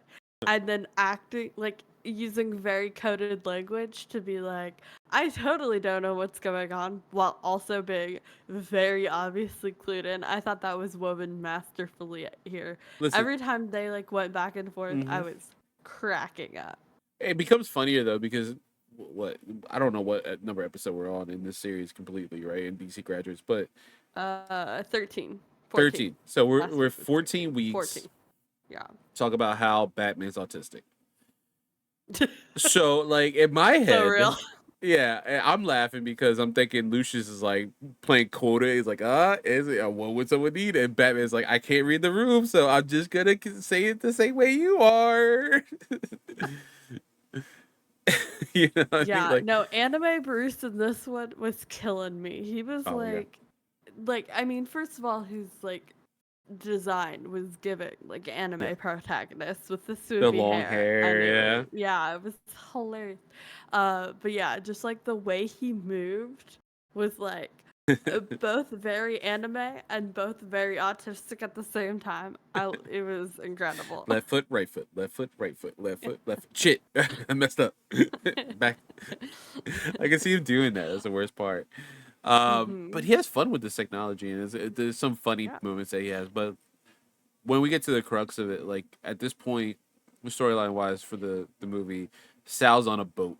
S2: and then acting like using very coded language to be like, I totally don't know what's going on, while also being very obviously clued in. I thought that was woven masterfully here.
S1: Listen,
S2: Every time they like went back and forth, I
S1: hmm
S2: was cracking up.
S1: it becomes funnier though because what I don't know what number episode we're on in this series completely, right? In DC Graduates, but
S2: 13, 14.
S1: 13. So
S2: Last
S1: we're
S2: week was
S1: 14
S2: 14.
S1: weeks.
S2: Yeah.
S1: Talk about how Batman's autistic. So like in my
S2: So real.
S1: head, yeah, I'm laughing because I'm thinking Lucius is like playing quota. He's like, is it? What would someone need? And Batman's like, I can't read the room, so I'm just gonna say it the same way you are. You know what I mean?
S2: Yeah,
S1: Like,
S2: no, anime Bruce in this one was killing me. He was
S1: oh yeah,
S2: like I mean, first of all, his like design was giving like
S1: yeah,
S2: anime protagonists with the
S1: the
S2: swoopy
S1: long
S2: hair, and it
S1: hair,
S2: was yeah, it was hilarious. But yeah, just like the way he moved was like
S1: yeah.
S2: both very anime and both very autistic at the same time. It was incredible.
S1: Left foot, right foot, left foot, right foot, left foot, left foot. Shit, I messed up. Back. I can see him doing that. That's the worst part. But
S2: Mhm.
S1: he has fun with this technology, and there's some funny
S2: Yeah.
S1: moments that he has. But when we get to the crux of it, like at this point, storyline wise for the movie, Sal's on a boat.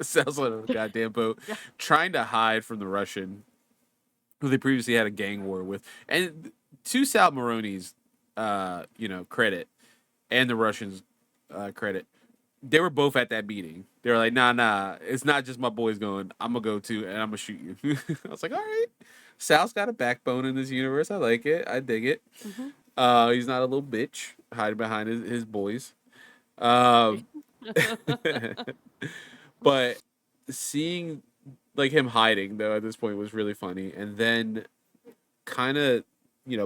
S1: Sal's on a goddamn boat,
S2: Yeah.
S1: trying to hide from the Russian who they previously had a gang war with. And to Sal Maroni's, credit, and the Russians' credit, they were both at that meeting. They were like, nah, it's not just my boys going. I'm gonna go too, and I'm gonna shoot you. I was like, all right. Sal's got a backbone in this universe. I like it. I dig it.
S2: Hmm.
S1: He's not a little bitch hiding behind his boys. Um, but seeing like him hiding though at this point was really funny, and then kind of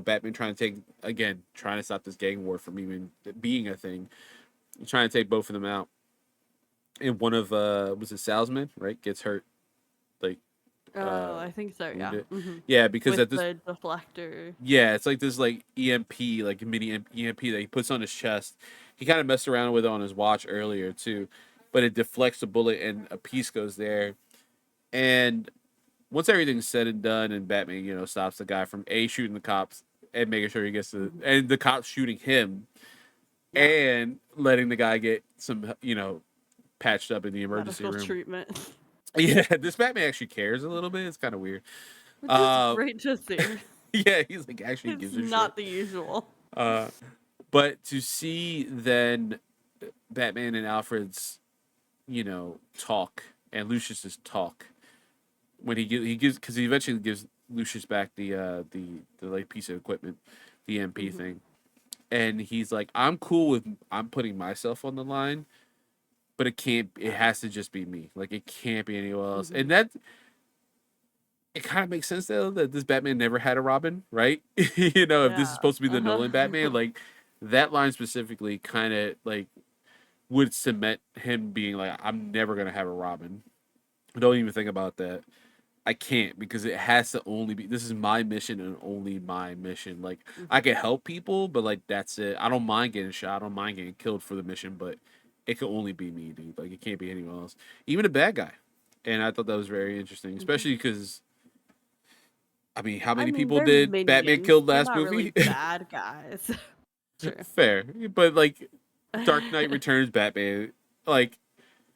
S1: Batman trying to stop this gang war from even being a thing, trying to take both of them out, and one of was it Salesman, right, gets hurt, like
S2: Oh, I think so. Yeah.
S1: wounded.
S2: Hmm.
S1: Yeah, because
S2: With
S1: at this
S2: the deflector.
S1: yeah, it's like this like EMP, like a mini EMP that he puts on his chest. He kind of messed around with it on his watch earlier too, but it deflects the bullet and a piece goes there. And once everything's said and done, and Batman, stops the guy from shooting the cops and making sure he gets to,
S2: Mhm.
S1: and the cops shooting him
S2: Yeah.
S1: and letting the guy get some, patched up in the emergency
S2: Medical
S1: room.
S2: treatment.
S1: Yeah, this Batman actually cares a little bit. It's kind of weird.
S2: Which is
S1: Uh,
S2: great to see.
S1: yeah, he's like actually
S2: It's
S1: gives a shit.
S2: not the usual.
S1: Uh, but to see then Batman and Alfred's, talk and Lucius's talk when he gives because he eventually gives Lucius back the like piece of equipment, the MP
S2: Hmm.
S1: thing, and he's like, I'm putting myself on the line, but it has to just be me. Like it can't be anyone else,
S2: Hmm.
S1: and that it kind of makes sense though that this Batman never had a Robin, right? If this is
S2: Yeah.
S1: supposed to be the Nolan Batman,
S2: Uh-huh.
S1: like that line specifically kind of like would cement him being like, I'm never gonna have a Robin. Don't even think about that. I can't because it has to only be this is my mission and only my mission. Like I
S2: Mhm.
S1: can help people, but like that's it. I don't mind getting shot. I don't mind getting killed for the mission, but it can only be me, dude. Like it can't be anyone else, even a bad guy. And I thought that was very interesting,
S2: Mhm.
S1: especially because I mean, how
S2: I
S1: many
S2: mean,
S1: people
S2: they're
S1: did Batman
S2: minions.
S1: kill
S2: They're
S1: last
S2: not really
S1: movie?
S2: bad guys. True.
S1: Fair, but like Dark Knight Returns Batman, like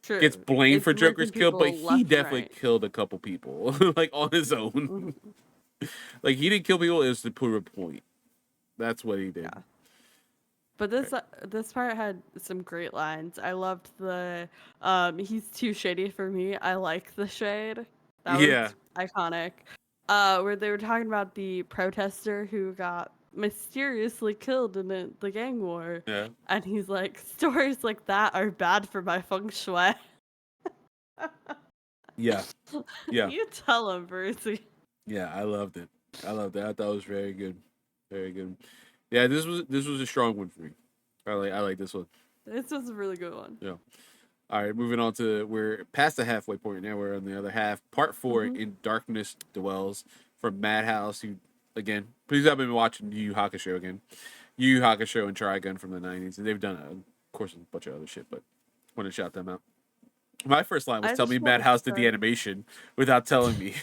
S1: gets
S2: True.
S1: blamed
S2: It's
S1: for Joker's
S2: murking
S1: kill, but
S2: people
S1: he
S2: left and
S1: definitely
S2: right.
S1: killed a couple people, like on his own.
S2: Mhm.
S1: Like he didn't kill people; it was to prove a point. That's what he did.
S2: Yeah. But
S1: Right.
S2: this part had some great lines. I loved the he's too shady for me. I like the shade. That was
S1: Yeah,
S2: iconic. Where they were talking about the protester who got mysteriously killed in the gang war.
S1: yeah,
S2: And he's like, stories like that are bad for my feng shui.
S1: yeah, yeah,
S2: You tell him, Brucey.
S1: yeah. I loved it. I loved it. I thought it was very good, very good. Yeah, this was a strong one for me. I like this one.
S2: This was a really good one.
S1: Yeah. All right, moving on to we're past the halfway point now. We're on the other half. Part four,
S2: Hmm.
S1: In Darkness Dwells, from Madhouse. Who again? Please, I've been watching Yu Yu Hakusho again. Yu Yu Hakusho and Trigun from the '90s, and they've done of course, a bunch of other shit, but want to shout them out. My first line was,
S2: I
S1: "Tell me
S2: just want to
S1: Madhouse did the
S2: start.
S1: animation without telling me."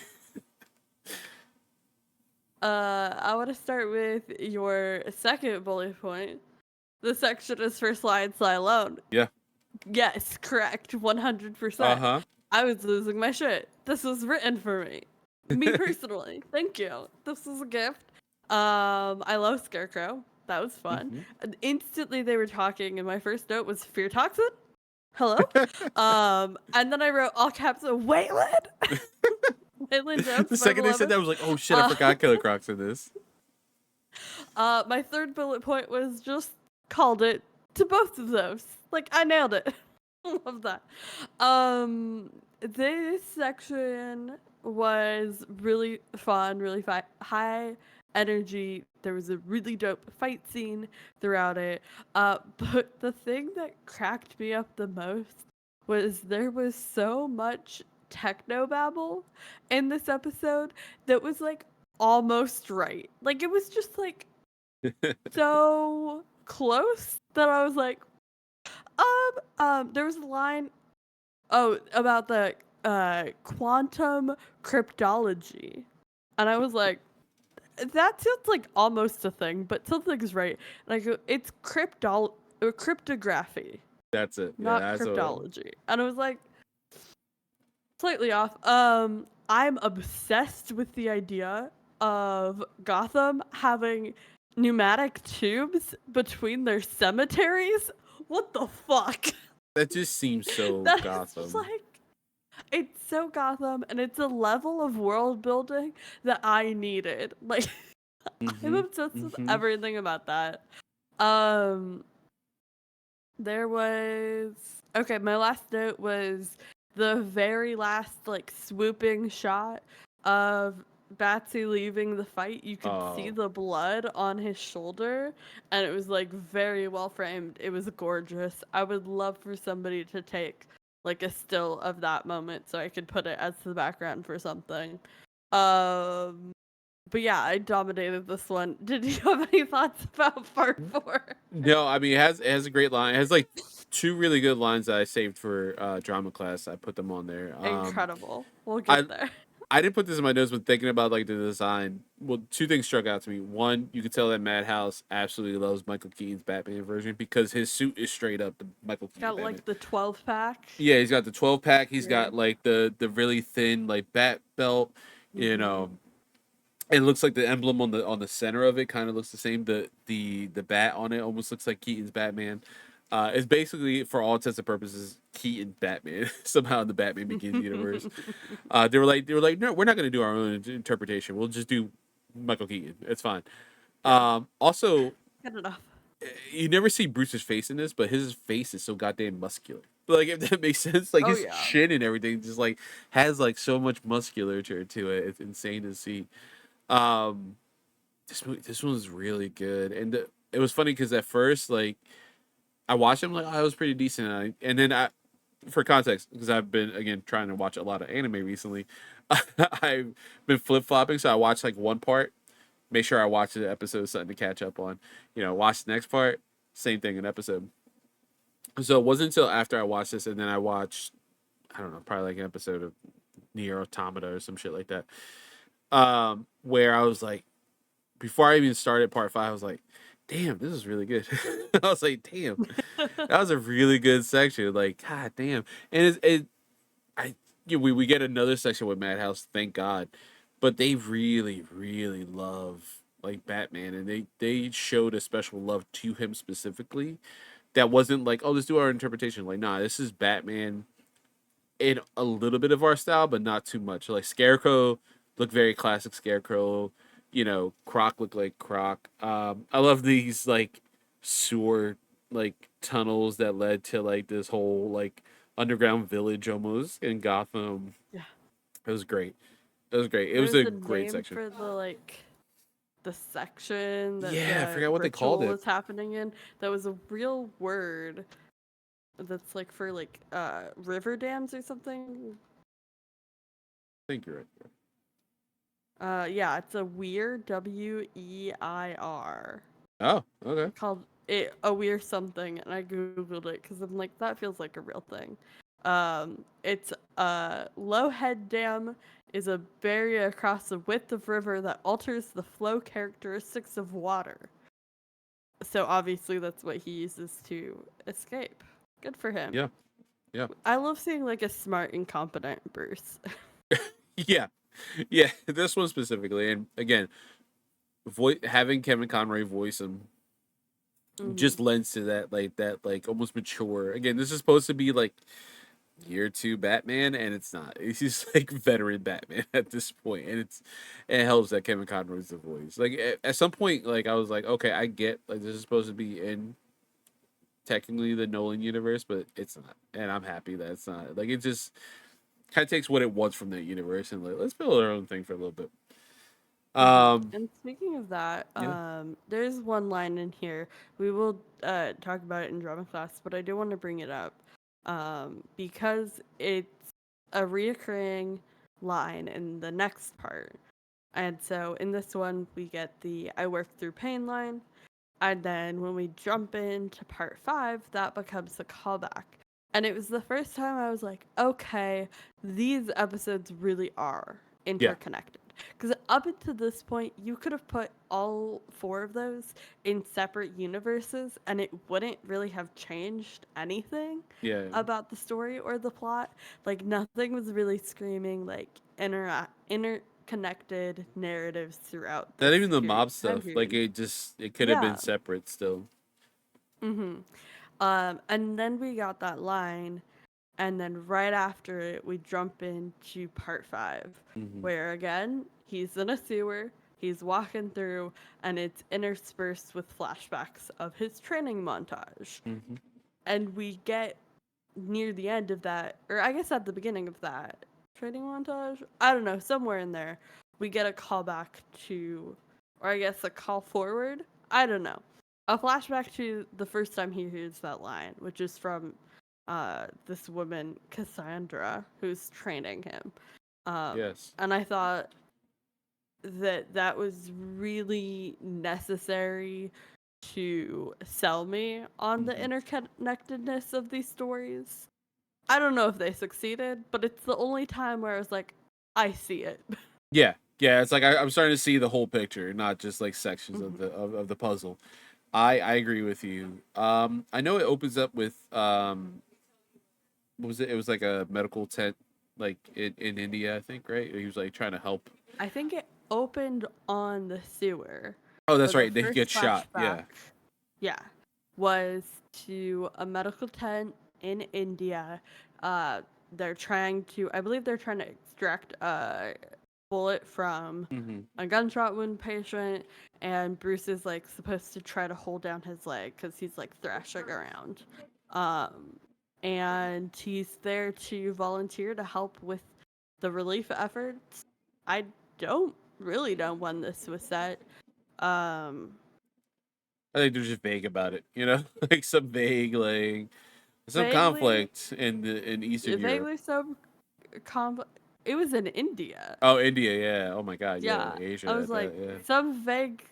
S2: I want to start with your second bullet point. The section is for slide alone.
S1: Yeah.
S2: Yes, correct,
S1: Uh
S2: 100%.
S1: huh.
S2: I was losing my shit. This was written for me. Me personally. Thank you. This was a gift. I love Scarecrow. That was fun.
S1: Hmm.
S2: And instantly they were talking, and my first note was fear toxin. Hello? And then I wrote all caps of Waylon. Waylon Jones,
S1: The
S2: my
S1: second they said
S2: beloved.
S1: that, I was like, "Oh shit, I
S2: Uh,
S1: forgot Killer Croc's in this."
S2: my third bullet point was just called it to both of those. Like I nailed it. Love that. This section was really fun, really high energy. There was a really dope fight scene throughout it. But the thing that cracked me up the most was there was so much techno babble in this episode that was like almost right. Like it was just like so close that I was like, there was a line, about the quantum cryptology, and I was like, that sounds like almost a thing, but something's right. Like it's cryptography,
S1: That's it. Yeah,
S2: not
S1: that's a.
S2: cryptology, and I was like, slightly off. I'm obsessed with the idea of Gotham having pneumatic tubes between their cemeteries. What the fuck?
S1: That just seems so
S2: That is just
S1: Gotham.
S2: like it's so Gotham, and it's a level of world building that I needed. Like I'm
S1: Mm-hmm.
S2: obsessed with
S1: Mm-hmm.
S2: everything about that. Um, there was okay. My last note was the very last like swooping shot of Batsy leaving the fight. You could see
S1: Oh,
S2: the blood on his shoulder, and it was like very well framed. It was gorgeous. I would love for somebody to take like a still of that moment so I could put it as the background for something. Um, but yeah, I dominated this one. Did you have any thoughts about part four?
S1: no, I mean it has a great line. It has like two really good lines that I saved for drama class. I put them on there.
S2: Incredible. We'll
S1: I
S2: get there.
S1: I didn't put this in my notes, but thinking about like the design, well, two things struck out to me. One, you could tell that Madhouse absolutely loves Michael Keaton's Batman version because his suit is straight up the Michael Keaton
S2: Got
S1: Batman.
S2: like the 12 pack.
S1: Yeah, he's got the 12 pack. He's
S2: Yeah.
S1: got like the really thin like bat belt. You
S2: Mm-hmm.
S1: know, it looks like the emblem on the center of it kind of looks the same. The bat on it almost looks like Keaton's Batman. It's basically for all intents and purposes Keaton Batman somehow in the Batman Begins universe. They were like no, we're not going to do our own interpretation. We'll just do Michael Keaton. It's fine.
S2: Yeah.
S1: Also,
S2: Good enough.
S1: you never see Bruce's face in this, but his face is so goddamn muscular. Like if that makes sense, like
S2: Oh
S1: his
S2: yeah.
S1: chin and everything just like has like so much musculature to it. It's insane to see. Um, this one was really good, and it was funny because at first like I watched him like oh, I was pretty decent, and then for context because I've been again trying to watch a lot of anime recently. I've been flip flopping, so I watched like one part, make sure I watch the episode, something to catch up on. Watch the next part, same thing, an episode. So it wasn't until after I watched this, and then I watched, I don't know, probably like an episode of Nier Automata or some shit like that, where I was like, before I even started part five, I was like, damn, this is really good. I was like, damn, that was a really good section. Like, god damn, and I, we get another section with Madhouse, thank God, but they really, really love like Batman, and they showed a special love to him specifically that wasn't like, oh, let's do our interpretation. Like, nah, this is Batman in a little bit of our style, but not too much. Like Scarecrow looked very classic Scarecrow. Croc looked like Croc. I love these like sewer like tunnels that led to like this whole like underground village almost in Gotham.
S2: Yeah.
S1: It was great. It was great. It was
S2: There's
S1: a
S2: a
S1: great
S2: name
S1: section.
S2: for the section that
S1: Yeah, I
S2: the
S1: forgot what they called
S2: ritual
S1: it.
S2: was happening in. That was a real word that's like for like river dams or something.
S1: I think you're right.
S2: Yeah, it's a weir Weir.
S1: Oh, okay.
S2: Called it a weir something, and I googled it because I'm like that feels like a real thing. It's low head dam is a barrier across the width of river that alters the flow characteristics of water. So obviously that's what he uses to escape. Good for him.
S1: Yeah, yeah,
S2: I love seeing like a smart and competent Bruce.
S1: yeah, yeah. This one specifically, and again, having Kevin Conroy voice him
S2: Hmm.
S1: just lends to that almost mature. Again, this is supposed to be like year two Batman, and it's not. It's just like veteran Batman at this point, and it helps that Kevin Conroy's the voice. Like at some point, like I was like, okay, I get like this is supposed to be in technically the Nolan universe, but it's not, and I'm happy that it's not. Like it just kind of takes what it wants from that universe and like let's build our own thing for a little bit.
S2: Hmm.
S1: Um,
S2: And speaking of that,
S1: yeah,
S2: there's one line in here. We will talk about it in drama class, but I do want to bring it up because it's a reoccurring line in the next part. And so in this one, we get the I work through pain line. And then when we jump into part five, that becomes a callback. And it was the first time I was like, okay, these episodes really are
S1: yeah.
S2: interconnected. Because up until this point, you could have put all four of those in separate universes, and it wouldn't really have changed anything
S1: Yeah,
S2: about the story or the plot. Like, nothing was really screaming, like, interconnected narratives throughout
S1: not
S2: this
S1: even the
S2: period
S1: mob
S2: time
S1: stuff. Like
S2: period.
S1: it could have been
S2: Yeah.
S1: separate still.
S2: Mm-hmm. And then we got that line, and then right after it, we jump into part 5,
S1: Mm-hmm.
S2: where again, he's in a sewer, he's walking through, and it's interspersed with flashbacks of his training montage.
S1: Mm-hmm.
S2: And we get near the end of that, or I guess at the beginning of that training montage, I don't know, somewhere in there, we get a callback to, or I guess a call forward, I don't know, a flashback to the first time he hears that line, which is from this woman Cassandra who's training him.
S1: Yes.
S2: And I thought that that was really necessary to sell me on the
S1: Mm-hmm.
S2: interconnectedness of these stories. I don't know if they succeeded, but it's the only time where I was like, I see it.
S1: Yeah. Yeah. It's like I'm starting to see the whole picture, not just like sections of
S2: Mhm.
S1: the puzzle. I agree with you. I know it opens up with what was it? It was like a medical tent, like in India, I think, right? He was like trying to help.
S2: I think it opened on the sewer,
S1: Oh, that's
S2: but the
S1: right. He
S2: first
S1: gets shot.
S2: flashback,
S1: Yeah.
S2: yeah, was to a medical tent in India. Uh, they're trying to, I believe they're trying to extract a bullet from
S1: Mm-hmm.
S2: a gunshot wound patient, and Bruce is like supposed to try to hold down his leg because he's like thrashing around. Um, and he's there to volunteer to help with the relief efforts. I don't really know when this was set. Um,
S1: I think they're just vague about it, like some vague like some
S2: vaguely,
S1: conflict in Eastern Europe.
S2: vaguely so. Com- it was in India.
S1: Oh, India, yeah. Oh my God, yeah.
S2: Yeah, I
S1: Asia, I
S2: was like
S1: bet, yeah.
S2: some vague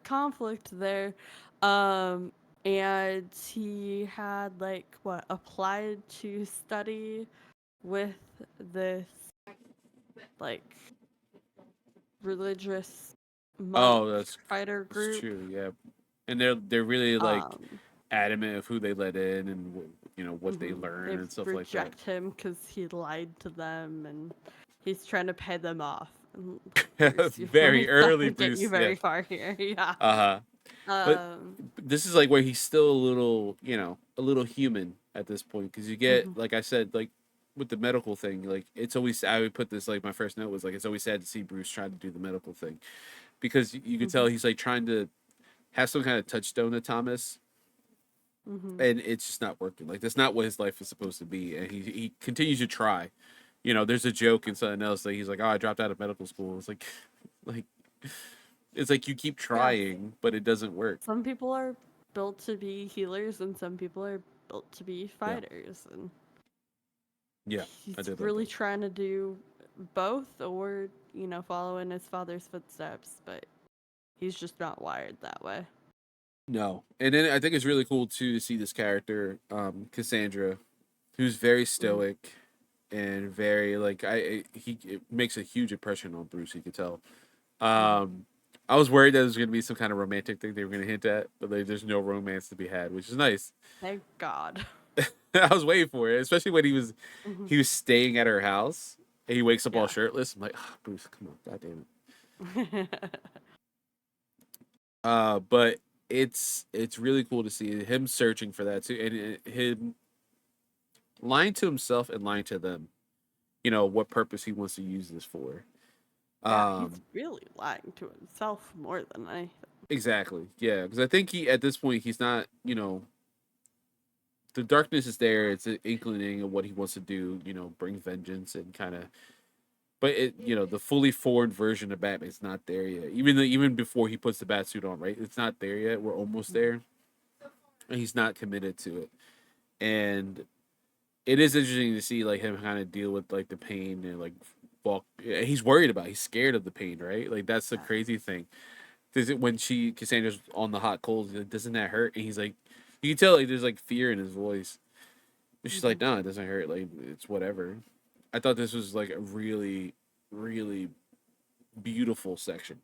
S2: conflict there. Um, and he had like what applied to study with this like religious monk
S1: Oh,
S2: fighter
S1: that's
S2: group.
S1: true, yeah. And they're really like
S2: Um,
S1: adamant of who they let in and what they
S2: they
S1: learn and stuff like that.
S2: reject him because he lied to them and he's trying to pay them off. And Bruce,
S1: Very
S2: it's not
S1: early,
S2: gonna get you
S1: Bruce. Yeah.
S2: very far here. Yeah.
S1: Uh huh. But
S2: Um.
S1: this is like where he's still a little, a little human at this point because you get,
S2: Mhm.
S1: like I said, like with the medical thing, like it's always I would put this like my first note was like it's always sad to see Bruce trying to do the medical thing because you could tell
S2: Mhm.
S1: he's like trying to have some kind of touchstone to Thomas
S2: Mhm.
S1: and it's just not working. Like that's not what his life is supposed to be, and he continues to try. There's a joke in something else. Like he's like, "Oh, I dropped out of medical school." It's like, like it's like you keep
S2: Yes.
S1: trying, but it doesn't work.
S2: Some people are built to be healers, and some people are built to be
S1: Yeah,
S2: fighters. And
S1: yeah, I
S2: he's
S1: did like
S2: really
S1: that.
S2: trying to do both, or follow in his father's footsteps. But he's just not wired that way.
S1: No, and then I think it's really cool too to see this character, Cassandra, who's very
S2: Mhm.
S1: stoic and very like he it makes a huge impression on Bruce. You could tell.
S2: Mhm.
S1: Um, I was worried that there was going to be some kind of romantic thing they were going to hint at, but like, there's no romance to be had, which is nice.
S2: Thank God.
S1: I was waiting for it, especially when
S2: Mhm.
S1: he was staying at her house and he wakes up all
S2: Yeah.
S1: shirtless. I'm like, Bruce, come on, god damn it. But it's really cool to see him searching for that too, and him lying to himself and lying to them. What purpose he wants to use this for.
S2: Yeah, he's
S1: Um,
S2: really lying to himself more than anything.
S1: exactly, yeah, because I think he at this point he's not, the darkness is there. It's an inclining of what he wants to do. Bring vengeance and kind of. But the fully formed version of Batman's not there yet. Even before he puts the bat suit on, right? It's not there yet. We're almost
S2: Mhm.
S1: there, and he's not committed to it. And it is interesting to see like him kind of deal with like the pain and like walk. He's worried about. He's scared of the pain, right? Like that's the
S2: Yeah.
S1: crazy thing. Does it when Cassandra's on the hot coals? Like, doesn't that hurt? And he's like, you can tell like there's like fear in his voice. And she's like,
S2: Mhm.
S1: no, it doesn't hurt. Like it's whatever. I thought this was like a really, really beautiful section.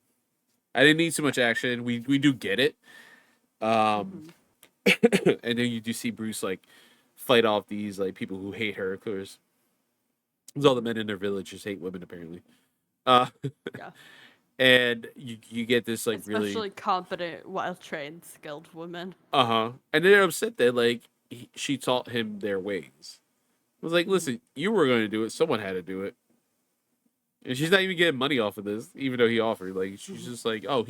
S1: I didn't need so
S2: Yeah.
S1: much action. We do get it. Um,
S2: Mhm.
S1: and then you do see Bruce like fight off these like people who hate her because all the
S2: Mhm.
S1: men in their village just hate women apparently. Uh,
S2: Yeah.
S1: and you get this like really
S2: Especially competent, well-trained, skilled women.
S1: and they're upset that like she taught him their ways. I was like,
S2: Mhm.
S1: listen, you were going to do it. Someone had to do it. And she's not even getting money off of this, even though he offered. Like, she's
S2: Mhm.
S1: just like, oh,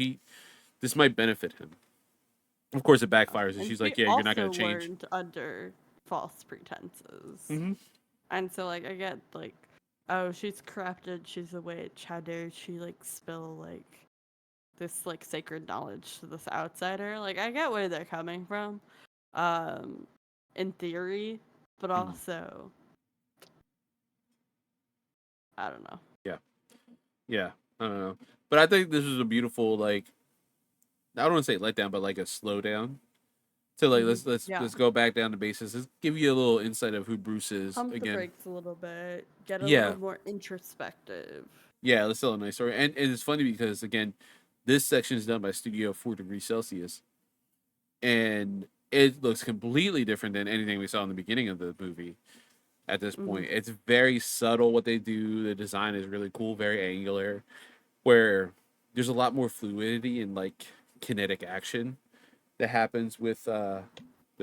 S1: this might benefit him. Of course, it backfires, and
S2: And
S1: she's
S2: she
S1: like, yeah, you're not going
S2: also
S1: to change.
S2: learned under false pretenses.
S1: Mm-hmm.
S2: And so, like, I get, like, oh, she's corrupted, she's a witch, how dare she, like, spill, like, this, like, sacred knowledge to this outsider. Like, I get where they're coming from, um, in theory, but
S1: Mm-hmm.
S2: also, I don't know.
S1: Yeah, yeah. I don't know, but I think this was a beautiful like I don't want to say letdown, but like a slowdown. So like
S2: Mhm.
S1: let's
S2: Yeah.
S1: go back down to basis. Let's give you a little insight of who Bruce is
S2: Pump the
S1: again.
S2: brakes a little bit, get a little
S1: Yeah,
S2: more introspective.
S1: yeah. Let's tell a nice story, and it's funny because again, this section is done by Studio 4 Degrees Celsius, and it looks completely different than anything we saw in the beginning of the movie. At this
S2: Hmm.
S1: point, it's very subtle what they do. The design is really cool, very angular, where there's a lot more fluidity and like kinetic action that happens with the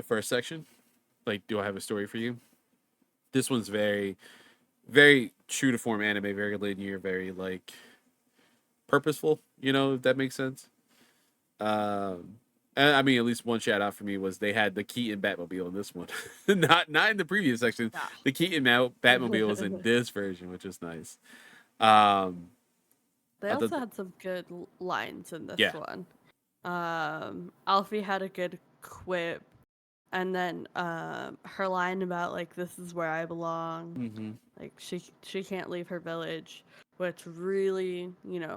S1: first section. Like, do I have a story for you? This one's very, very true to form anime, very linear, very like purposeful. You know, if that makes sense. Um, and I mean, at least one shout out for me was they had the Keaton Batmobile in this one, not in the previous section. The Keaton Batmobile was in
S2: Yeah.
S1: this version, which was nice. Um,
S2: They
S1: I thought,
S2: also had some good lines in this
S1: yeah,
S2: one. Alfie had a good quip, and then her line about like this is where I belong,
S1: mm-hmm.
S2: like she can't leave her village, which really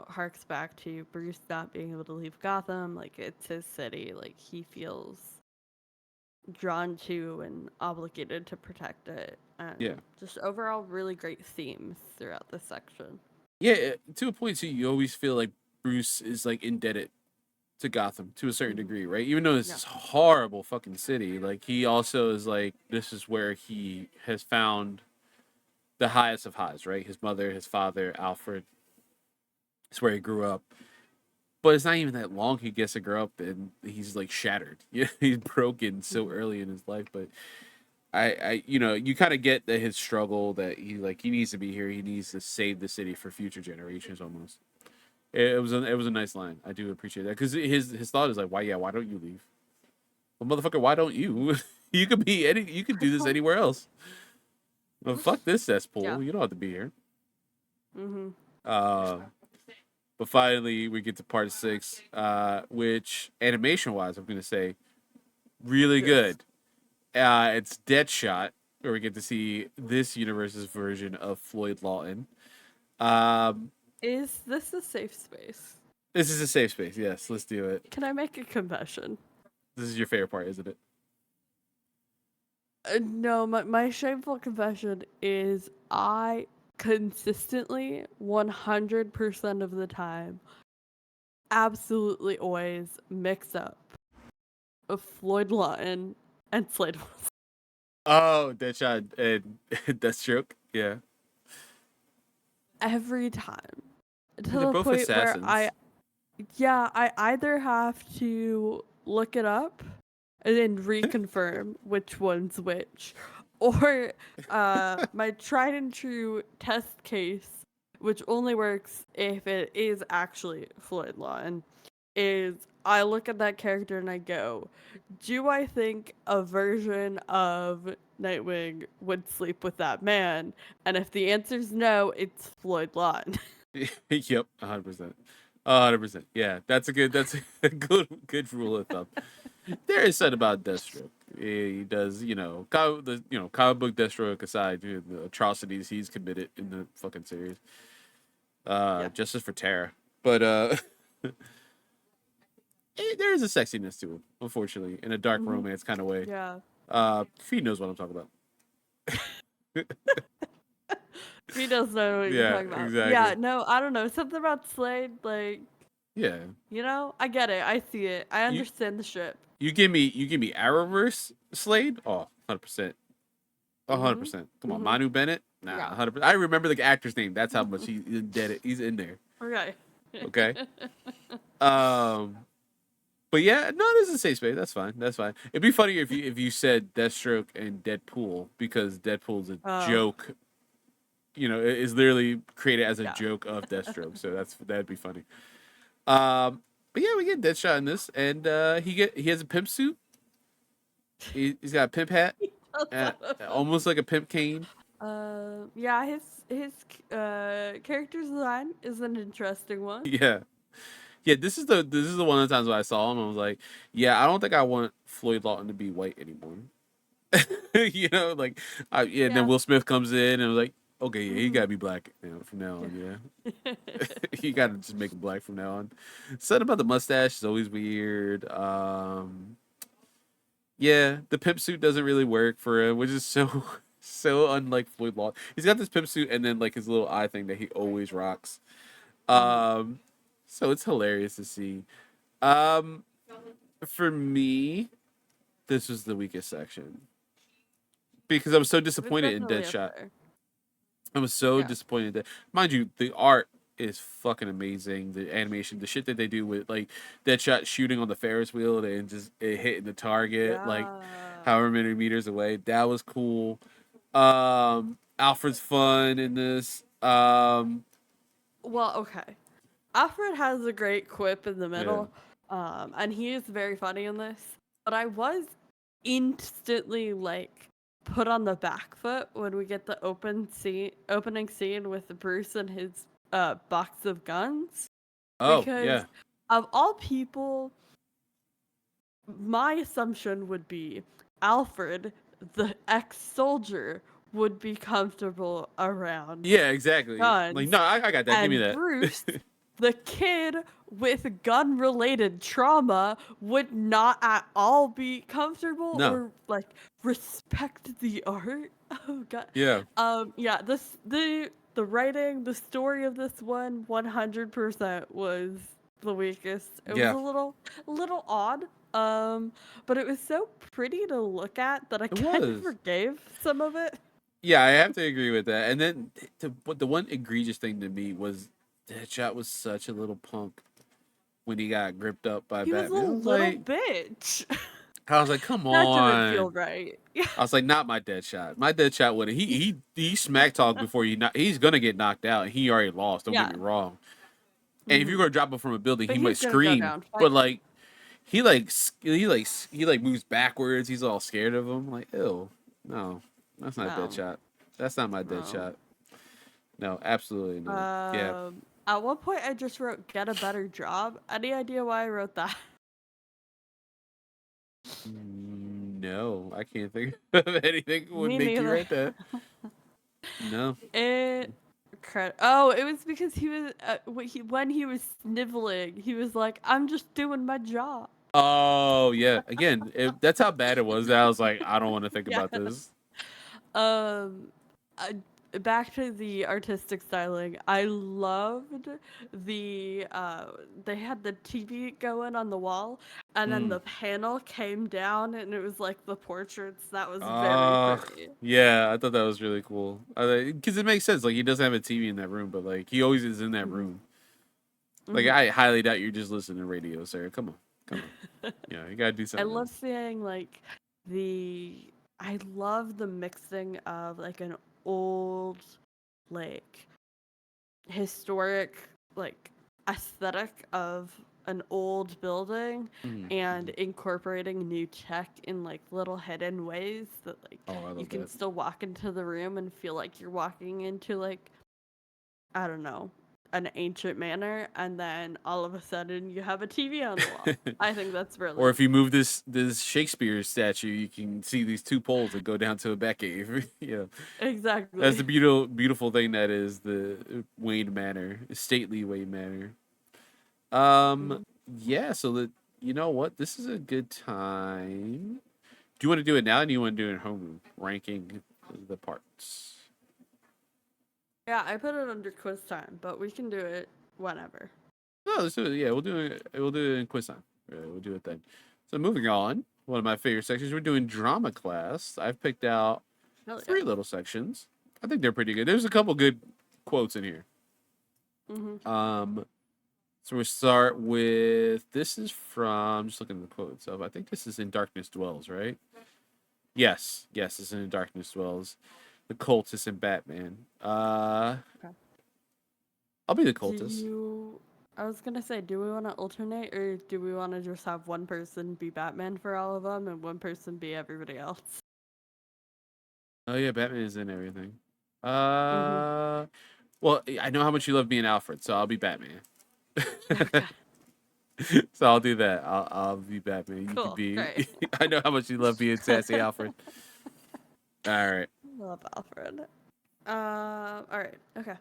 S2: harks back to Bruce not being able to leave Gotham. Like it's his city. Like he feels drawn to and obligated to protect it,
S1: Yeah,
S2: and just overall really great themes throughout this section.
S1: yeah. To a point, too, you always feel like Bruce is like indebted to Gotham to a certain
S2: Hmm.
S1: degree, right? Even though this
S2: Yeah.
S1: is horrible fucking city, like he also is like this is where he has found the highest of highs, right? His mother, his father, Alfred. It's where he grew up. But it's not even that long he gets to grow up and he's like shattered. Yeah, he's broken so
S2: Hmm.
S1: early in his life. But you kind of get that his struggle that he needs to be here. He needs to save the city for future generations almost. It was a nice line. I do appreciate that because his thought is like, why don't you leave? Well, motherfucker, why don't you? You could
S2: I
S1: do this
S2: don't.
S1: anywhere else. Well, fuck this
S2: Yeah.
S1: cesspool. You don't have to be here.
S2: Hmm.
S1: Uh, but finally, we get to part 6, which animation wise, I'm gonna say really
S2: Yes.
S1: good. It's Deadshot, where we get to see this universe's version of Floyd Lawton. Um,
S2: Is this a safe space?
S1: this is a safe space. Yes, let's do it.
S2: Can I make a confession?
S1: This is your favorite part, isn't it?
S2: No, my shameful confession is I consistently 100% of the time absolutely always mix up of Floyd Lawton and Slade Wilson.
S1: Oh, Deadshot and Deathstroke. Yeah,
S2: Every time. To
S1: they're
S2: the
S1: both
S2: point where
S1: assassins.
S2: I either have to look it up and then reconfirm which one's which, or my tried and true test case, which only works if it is actually Floyd Lawton, is I look at that character and I go, do I think a version of Nightwing would sleep with that man? And if the answer's no, it's Floyd Lawton.
S1: Yep, 100%. 100%. Yeah, that's a good rule of thumb. There is said about Deathstroke. He does, comic book Deathstroke aside, the atrocities he's committed in the fucking series.
S2: Yeah.
S1: Justice for Terra. But there is a sexiness to him, unfortunately, in a dark
S2: Hmm.
S1: romance kind of way.
S2: Yeah.
S1: Fee knows what I'm talking about.
S2: He does know what you're
S1: Yeah,
S2: talking about. Yeah,
S1: exactly.
S2: no, I don't know. Something about Slade, like,
S1: Yeah.
S2: I get it. I see it. I
S1: You
S2: understand the ship.
S1: you give me Arrowverse Slade? Oh, 100%.
S2: Mhm.
S1: 100%. Come on,
S2: Mhm.
S1: Manu Bennett? Nah,
S2: Yeah.
S1: 100%. I remember the actor's name. That's how much he's indebted. He's in there.
S2: Okay.
S1: Okay. Um, but yeah, no, this is a safe space. That's fine. That's fine. It'd be funnier if you said Deathstroke and Deadpool because Deadpool's a
S2: Oh,
S1: joke. Is literally created as a
S2: yeah.
S1: joke of Deathstroke. So that'd be funny. But yeah, we get Deadshot in this, and he has a pimp suit. He's got a pimp hat, uh, almost like a pimp cane.
S2: Yeah, his character design is an interesting one.
S1: Yeah, yeah. This is the one of the times when I saw him. I was like, yeah, I don't think I want Floyd Lawton to be white anymore. Like, yeah. And then
S2: Yeah.
S1: Will Smith comes in and was like, okay, yeah, he
S2: Hmm.
S1: gotta be black, from now on. Yeah, he gotta just make him black from now on. Something about the mustache is always weird. Yeah, the pimp suit doesn't really work for him, which is so so unlike Floyd Law. He's got this pimp suit and then like his little eye thing that he always rocks.
S2: Hmm.
S1: Um, so it's hilarious to see. Um, for me, this was the weakest section because I was so
S2: It was
S1: disappointed in
S2: definitely up
S1: Deadshot.
S2: there.
S1: I was so
S2: Yeah.
S1: disappointed that, mind you, the art is fucking amazing. The animation, the shit that they do with like Deadshot shooting on the Ferris wheel and just it hitting the target like
S2: Yeah.
S1: however many meters away. That was cool. Alfred's fun in this.
S2: Well, okay. Alfred has a great quip in the
S1: Yeah.
S2: middle, and he is very funny in this. But I was instantly like put on the back foot when we get the opening scene with Bruce and his box of guns,
S1: Oh
S2: because
S1: yeah.
S2: of all people, my assumption would be Alfred, the ex-soldier, would be comfortable around
S1: Yeah, exactly. Like, no,
S2: guns,
S1: I got that. Give me
S2: and
S1: that.
S2: Bruce, the kid with gun-related trauma, would not at all be comfortable
S1: No.
S2: or like respect the art. Oh god.
S1: Yeah.
S2: Yeah, the writing, the story of this one 100% was the weakest. It was
S1: Yeah.
S2: a little odd. But it was so pretty to look at that I
S1: It
S2: kind of
S1: was.
S2: forgave some of it.
S1: Yeah, I have to agree with that. And then but the one egregious thing to me was Deadshot was such a little punk when he got gripped up by
S2: He was a
S1: Batman.
S2: little bitch.
S1: I was like, come
S2: That didn't
S1: on.
S2: feel right. Yeah.
S1: I was like, not my Deadshot. My Deadshot would he smack talk before he's gonna get knocked out and he already lost. Don't get
S2: Yeah.
S1: me wrong. And if you're
S2: Hmm.
S1: gonna drop him from a building,
S2: But
S1: he might
S2: he's gonna go
S1: scream.
S2: down
S1: But
S2: fighting.
S1: like he like moves backwards. He's all scared of him. Like, ew, no, that's not
S2: No.
S1: Deadshot. That's not my
S2: No.
S1: Deadshot. No, absolutely not. Yeah.
S2: At one point I just wrote get a better job. Any idea why I wrote that?
S1: No, I can't think of anything that would
S2: Me
S1: make you
S2: neither.
S1: write that. No.
S2: It Oh, it was because he was when he was sniveling, he was like, "I'm just doing my job."
S1: Oh yeah. Again, that's how bad it was. That I was like, I don't want to think
S2: Yeah.
S1: about this.
S2: Um, I, Back to the artistic styling. I loved they had the TV going on the wall, and then
S1: Mm.
S2: the panel came down, and it was like the portraits. That was very
S1: Uh,
S2: pretty.
S1: yeah, I thought that was really cool. Because it makes sense. Like he doesn't have a TV in that room, but like he always is in that
S2: Hmm.
S1: room. Like
S2: Hmm.
S1: I highly doubt you're just listening to radio, sir. Come on, come on. Yeah, you gotta do
S2: I
S1: something
S2: love
S1: else.
S2: seeing like the. I love the mixing of like an old, like historic like aesthetic of an old building
S1: Mhm,
S2: and
S1: mhm.
S2: incorporating new tech in like little hidden ways that like
S1: Oh, I
S2: you
S1: love
S2: can
S1: that.
S2: still walk into the room and feel like you're walking into like I don't know, an ancient manor and then all of a sudden you have a TV on the wall. I think that's
S1: Or if
S2: brilliant.
S1: you move this Shakespeare statue, you can see these two poles that go down to a Batcave. Yeah, that's the
S2: Exactly.
S1: beautiful thing that is the Wayne Manor, stately Wayne Manor. Um,
S2: Mhm.
S1: yeah. So that you know what, this is a good time. Do you want to do it now, or do you want to do it in home ranking the parts?
S2: Yeah, I put it under quiz time, but we can do it whenever.
S1: No, let's do it. Yeah, we'll do it. We'll do it in quiz time. We'll do it then. So moving on, one of my favorite sections. We're doing drama class. I've picked out
S2: Hell yeah.
S1: three little sections. I think they're pretty good. There's a couple good quotes in here.
S2: Hmm.
S1: Um, So we start with this is from just looking at the quote itself. I think this is In Darkness Dwells, right? Yes, it's In Darkness Dwells. The cultist and Batman.
S2: Okay.
S1: I'll be the
S2: Do
S1: cultist.
S2: you? I was gonna say, do we want to alternate, or do we want to just have one person be Batman for all of them and one person be everybody else?
S1: Oh yeah, Batman is in everything.
S2: Mm-hmm.
S1: Well, I know how much you love being Alfred, so I'll be Batman.
S2: Okay.
S1: So I'll do that. I'll be Batman. You can
S2: Cool.
S1: be.
S2: Great.
S1: I know how much you love being sassy Alfred. All right.
S2: Love Alfred. All right. Okay.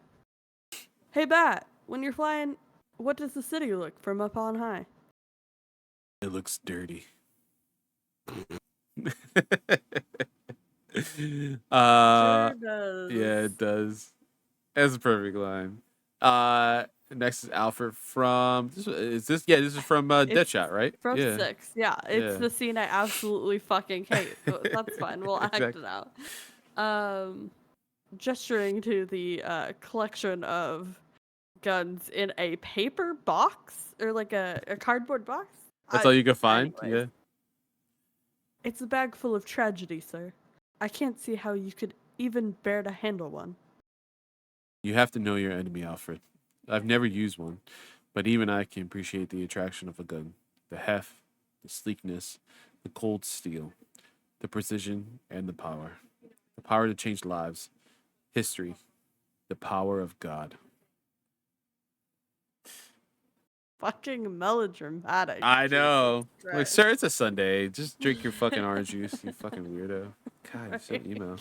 S2: Hey, Bat. When you're flying, what does the city look from up on high?
S1: It looks dirty.
S2: Sure
S1: uh, yeah,
S2: does.
S1: it does. That's a perfect line. Next is Alfred from. Is this? Yeah, this is from
S2: It's
S1: Deadshot, right?
S2: from
S1: Yeah,
S2: 6. Yeah, it's
S1: yeah,
S2: the scene I absolutely fucking hate. But that's fine. We'll act
S1: exactly.
S2: it out. Um, Gesturing to the collection of guns in a paper box or like a cardboard box.
S1: That's all you can find.
S2: Anyways,
S1: Yeah.
S2: it's a bag full of tragedy, sir. I can't see how you could even bear to handle one.
S1: You have to know your enemy, Alfred. I've never used one, but even I can appreciate the attraction of a gun. The heft, the sleekness, the cold steel, the precision, and the power. The power to change lives, history, the power of God.
S2: Fucking melodramatic.
S1: I
S2: Jesus
S1: know. Like,
S2: Christ.
S1: sir, it's a Sunday. Just drink your fucking orange juice, you fucking weirdo. God, you're so emo.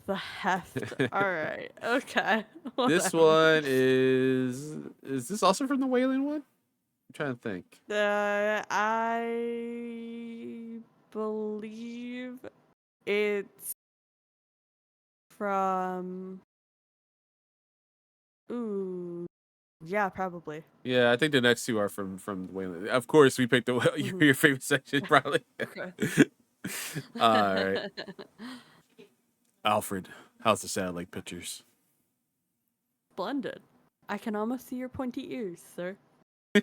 S2: The heft. All right. Okay.
S1: This
S2: Whatever.
S1: one is this also from the Wayland one? I'm trying to think.
S2: I believe it's from. Ooh. Yeah, probably.
S1: Yeah, I think the next two are from Wayland. Of course, we picked the
S2: Hmm.
S1: your favorite section, probably.
S2: Okay.
S1: All right, Alfred, how's the satellite pictures?
S2: Splendid. I can almost see your pointy ears, sir.
S1: I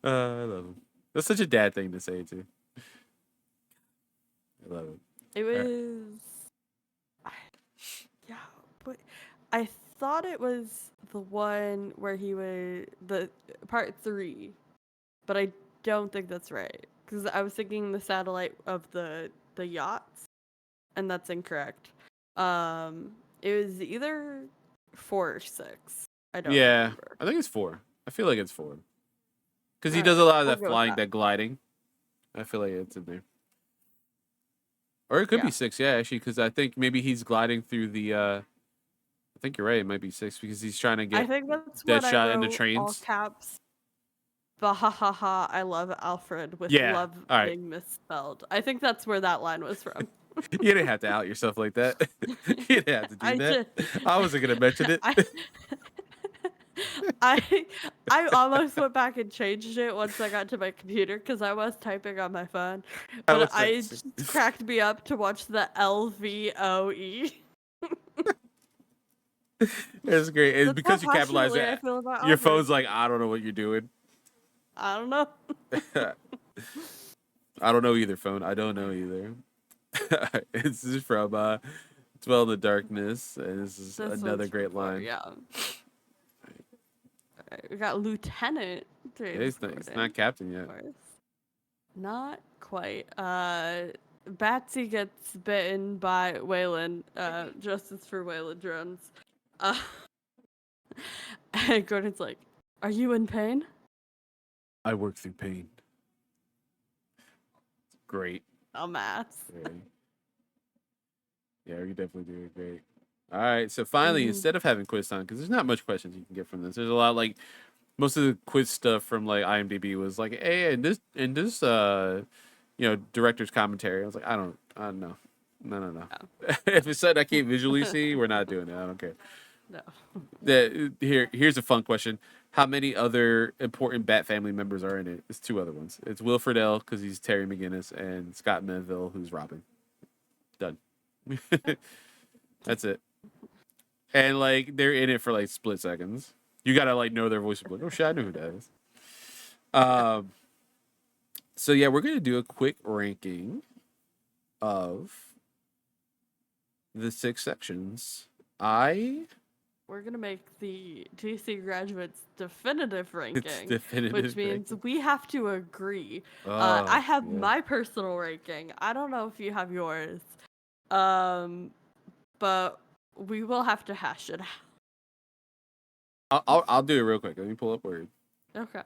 S1: love him. That's such a dad thing to say too. I love it.
S2: It
S1: All right.
S2: was. I- Yeah, but I thought it was the one where he was the part 3, but I don't think that's right because I was thinking the satellite of the yachts, and that's incorrect. Um, it was either 4 or 6. I don't
S1: Yeah,
S2: remember.
S1: I think it's 4. I feel like it's 4 because he
S2: All
S1: does
S2: right,
S1: a lot of
S2: we'll
S1: that
S2: go with
S1: flying,
S2: that.
S1: that gliding. I feel like it's in there, or it could be
S2: Yeah,
S1: 6. Yeah, actually, because I think maybe he's gliding through the. I think you're right. It might be 6 because he's trying to
S2: I
S1: get
S2: think that's what I
S1: Deadshot in the
S2: wrote all
S1: trains.
S2: caps. Bahahaha, I love Alfred with
S1: Yeah.
S2: love
S1: All right.
S2: being misspelled. I think that's where that line was from.
S1: You didn't have to out yourself like that. You didn't have to do
S2: I
S1: that.
S2: did.
S1: I wasn't gonna mention it.
S2: I I I almost went back and changed it once I got to my computer because I was typing on my phone,
S1: I
S2: but
S1: was like,
S2: I just cracked me up to watch the LVOE.
S1: it's great. It's
S2: That's how
S1: because you capitalize
S2: passionately I
S1: it.
S2: feel about
S1: Your
S2: Alfred.
S1: phone's like, I don't know what you're doing.
S2: I don't know.
S1: I don't know either, phone. I don't know either. This is from Dwell in the Darkness, and this is
S2: This
S1: another
S2: one's from
S1: great
S2: 4,
S1: line.
S2: yeah. Alright, we got Lieutenant
S1: Yeah,
S2: James
S1: he's not
S2: Gordon,
S1: captain
S2: of
S1: yet.
S2: course. Not quite. Batsy gets bitten by Wayland. Justice for Wayland drones. Uh, and Gordon's like, "Are you in pain?"
S1: I work through pain. Great.
S2: Oh, Matt.
S1: Yeah, yeah, you definitely do it great. All right, so finally,
S2: Mm-hmm.
S1: instead of having quiz time, because there's not much questions you can get from this. There's a lot like most of the quiz stuff from like IMDb was like, hey, in this director's commentary. I was like, I don't know. No.
S2: Oh,
S1: If it's something I can't visually see, we're not doing it. I don't care.
S2: no.
S1: Here's a fun question. How many other important Bat family members are in it? It's 2 other ones. It's Will Friedle because he's Terry McGinnis, and Scott Menville who's Robin. Done. That's it. And like they're in it for like split seconds. You gotta like know their voice. Like, oh shit, I know who that is. Um. So yeah, we're gonna do a quick ranking of the 6 sections.
S2: We're gonna make the DC graduates definitive
S1: It's
S2: ranking, which
S1: definitive
S2: means
S1: ranking.
S2: we have to agree. I
S1: Oh
S2: have
S1: yeah.
S2: my personal ranking. I don't know if you have yours, um, but we will have to hash it
S1: I'll do it real quick. Let me pull up Word.
S2: out. Okay.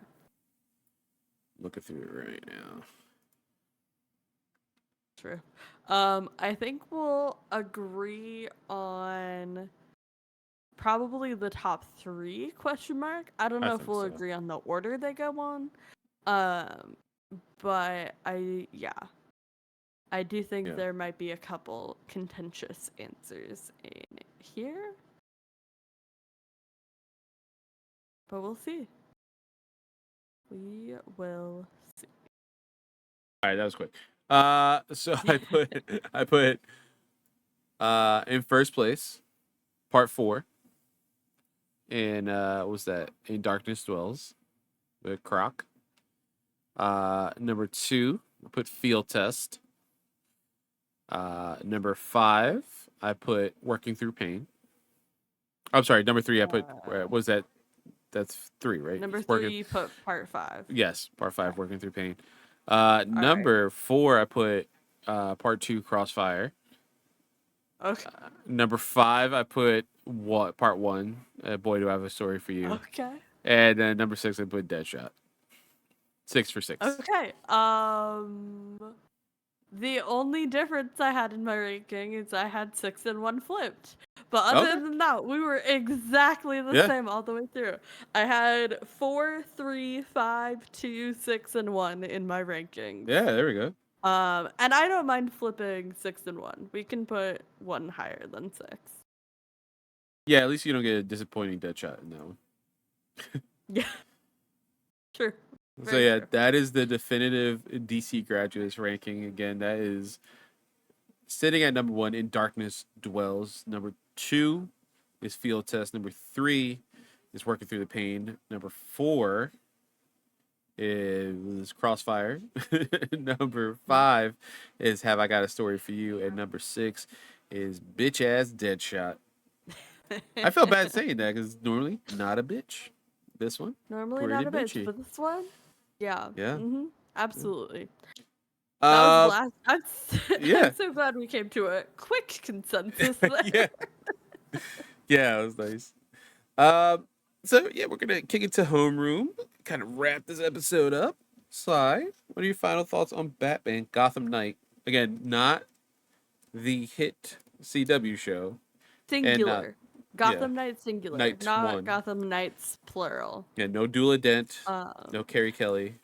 S1: Looking through it right now.
S2: True. I think we'll agree on probably the top three question mark. I don't
S1: I
S2: know if
S1: think
S2: we'll
S1: so.
S2: agree on the order they go on. Um, but I do think
S1: Yeah.
S2: there might be a couple contentious answers in here. But we'll see. We will see.
S1: All right, that was quick. So I put in first place, part 4. And what was that? In Darkness Dwells with Croc. Number 2, I put Field Test. Number 5, I put Working Through Pain. I'm sorry, number 3, I put what was that? That's 3, right?
S2: Number
S1: It's working.
S2: three, you put part 5.
S1: Yes, part 5,
S2: Okay.
S1: Working Through Pain.
S2: All right.
S1: Number 4, I put part 2, Crossfire.
S2: Okay.
S1: Number 5, I put what part 1. Boy, do I have a story for you.
S2: Okay.
S1: And then number 6, I put Deadshot. 6 for 6.
S2: Okay. The only difference I had in my ranking is I had 6 and 1 flipped. But other
S1: Okay.
S2: than that, we were exactly the
S1: Yeah.
S2: same all the way through. I had 4, 3, 5, 2, 6, and 1 in my rankings.
S1: Yeah, there we go.
S2: And I don't mind flipping 6 and 1. We can put 1 higher than 6.
S1: Yeah, at least you don't get a disappointing Deadshot in that one.
S2: Yeah. True.
S1: So
S2: Very
S1: yeah,
S2: true.
S1: that is the definitive DC graduates ranking. Again, that is sitting at number 1 in Darkness Dwells. Number 2 is Field Test. Number 3 is Working Through the Pain. Number 4 is Crossfire. Number 5 is Have I Got a Story for You, and number 6 is Bitch Ass Deadshot. I felt bad saying that because normally not a bitch. This one,
S2: Normally
S1: pretty
S2: not a bitch,
S1: bitchy.
S2: but this one? Yeah.
S1: Yeah.
S2: Mm-hmm. Absolutely. That was
S1: Uh,
S2: last. I'm
S1: yeah.
S2: so glad we came to a quick consensus there.
S1: Yeah. Yeah, it was nice. Um, so yeah, we're gonna kick it to homeroom. Kind of wrap this episode up. Sly, what are your final thoughts on Batman Gotham Knight? Again, not the hit CW show, and not
S2: Singular.
S1: yeah,
S2: Gotham Knights singular,
S1: Knight
S2: not
S1: one.
S2: Gotham Knights plural.
S1: Yeah, no Dula Dent,
S2: Um,
S1: no Carrie Kelly,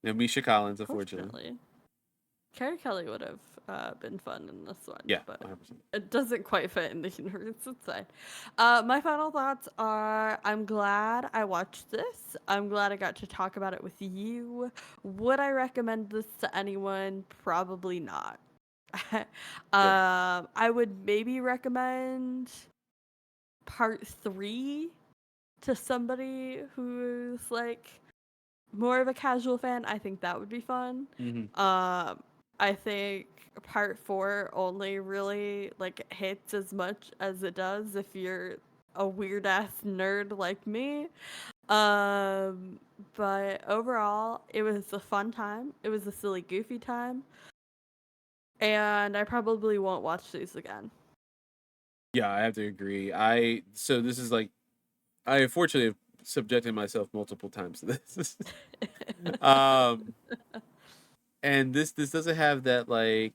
S1: no Misha Collins, unfortunately.
S2: Unfortunately, Carrie Kelly would have been fun in this one,
S1: Yeah,
S2: but
S1: 100%.
S2: it doesn't quite fit in the universe inside. My final thoughts are: I'm glad I watched this. I'm glad I got to talk about it with you. Would I recommend this to anyone? Probably not.
S1: Yeah.
S2: I would maybe recommend part 3 to somebody who's like more of a casual fan. I think that would be fun.
S1: Mm-hmm.
S2: I think part 4 only really like hits as much as it does if you're a weird ass nerd like me. Um, but overall, it was a fun time. It was a silly, goofy time, and I probably won't watch these again.
S1: Yeah, I have to agree. So this is like I unfortunately have subjected myself multiple times to this. um and this doesn't have that like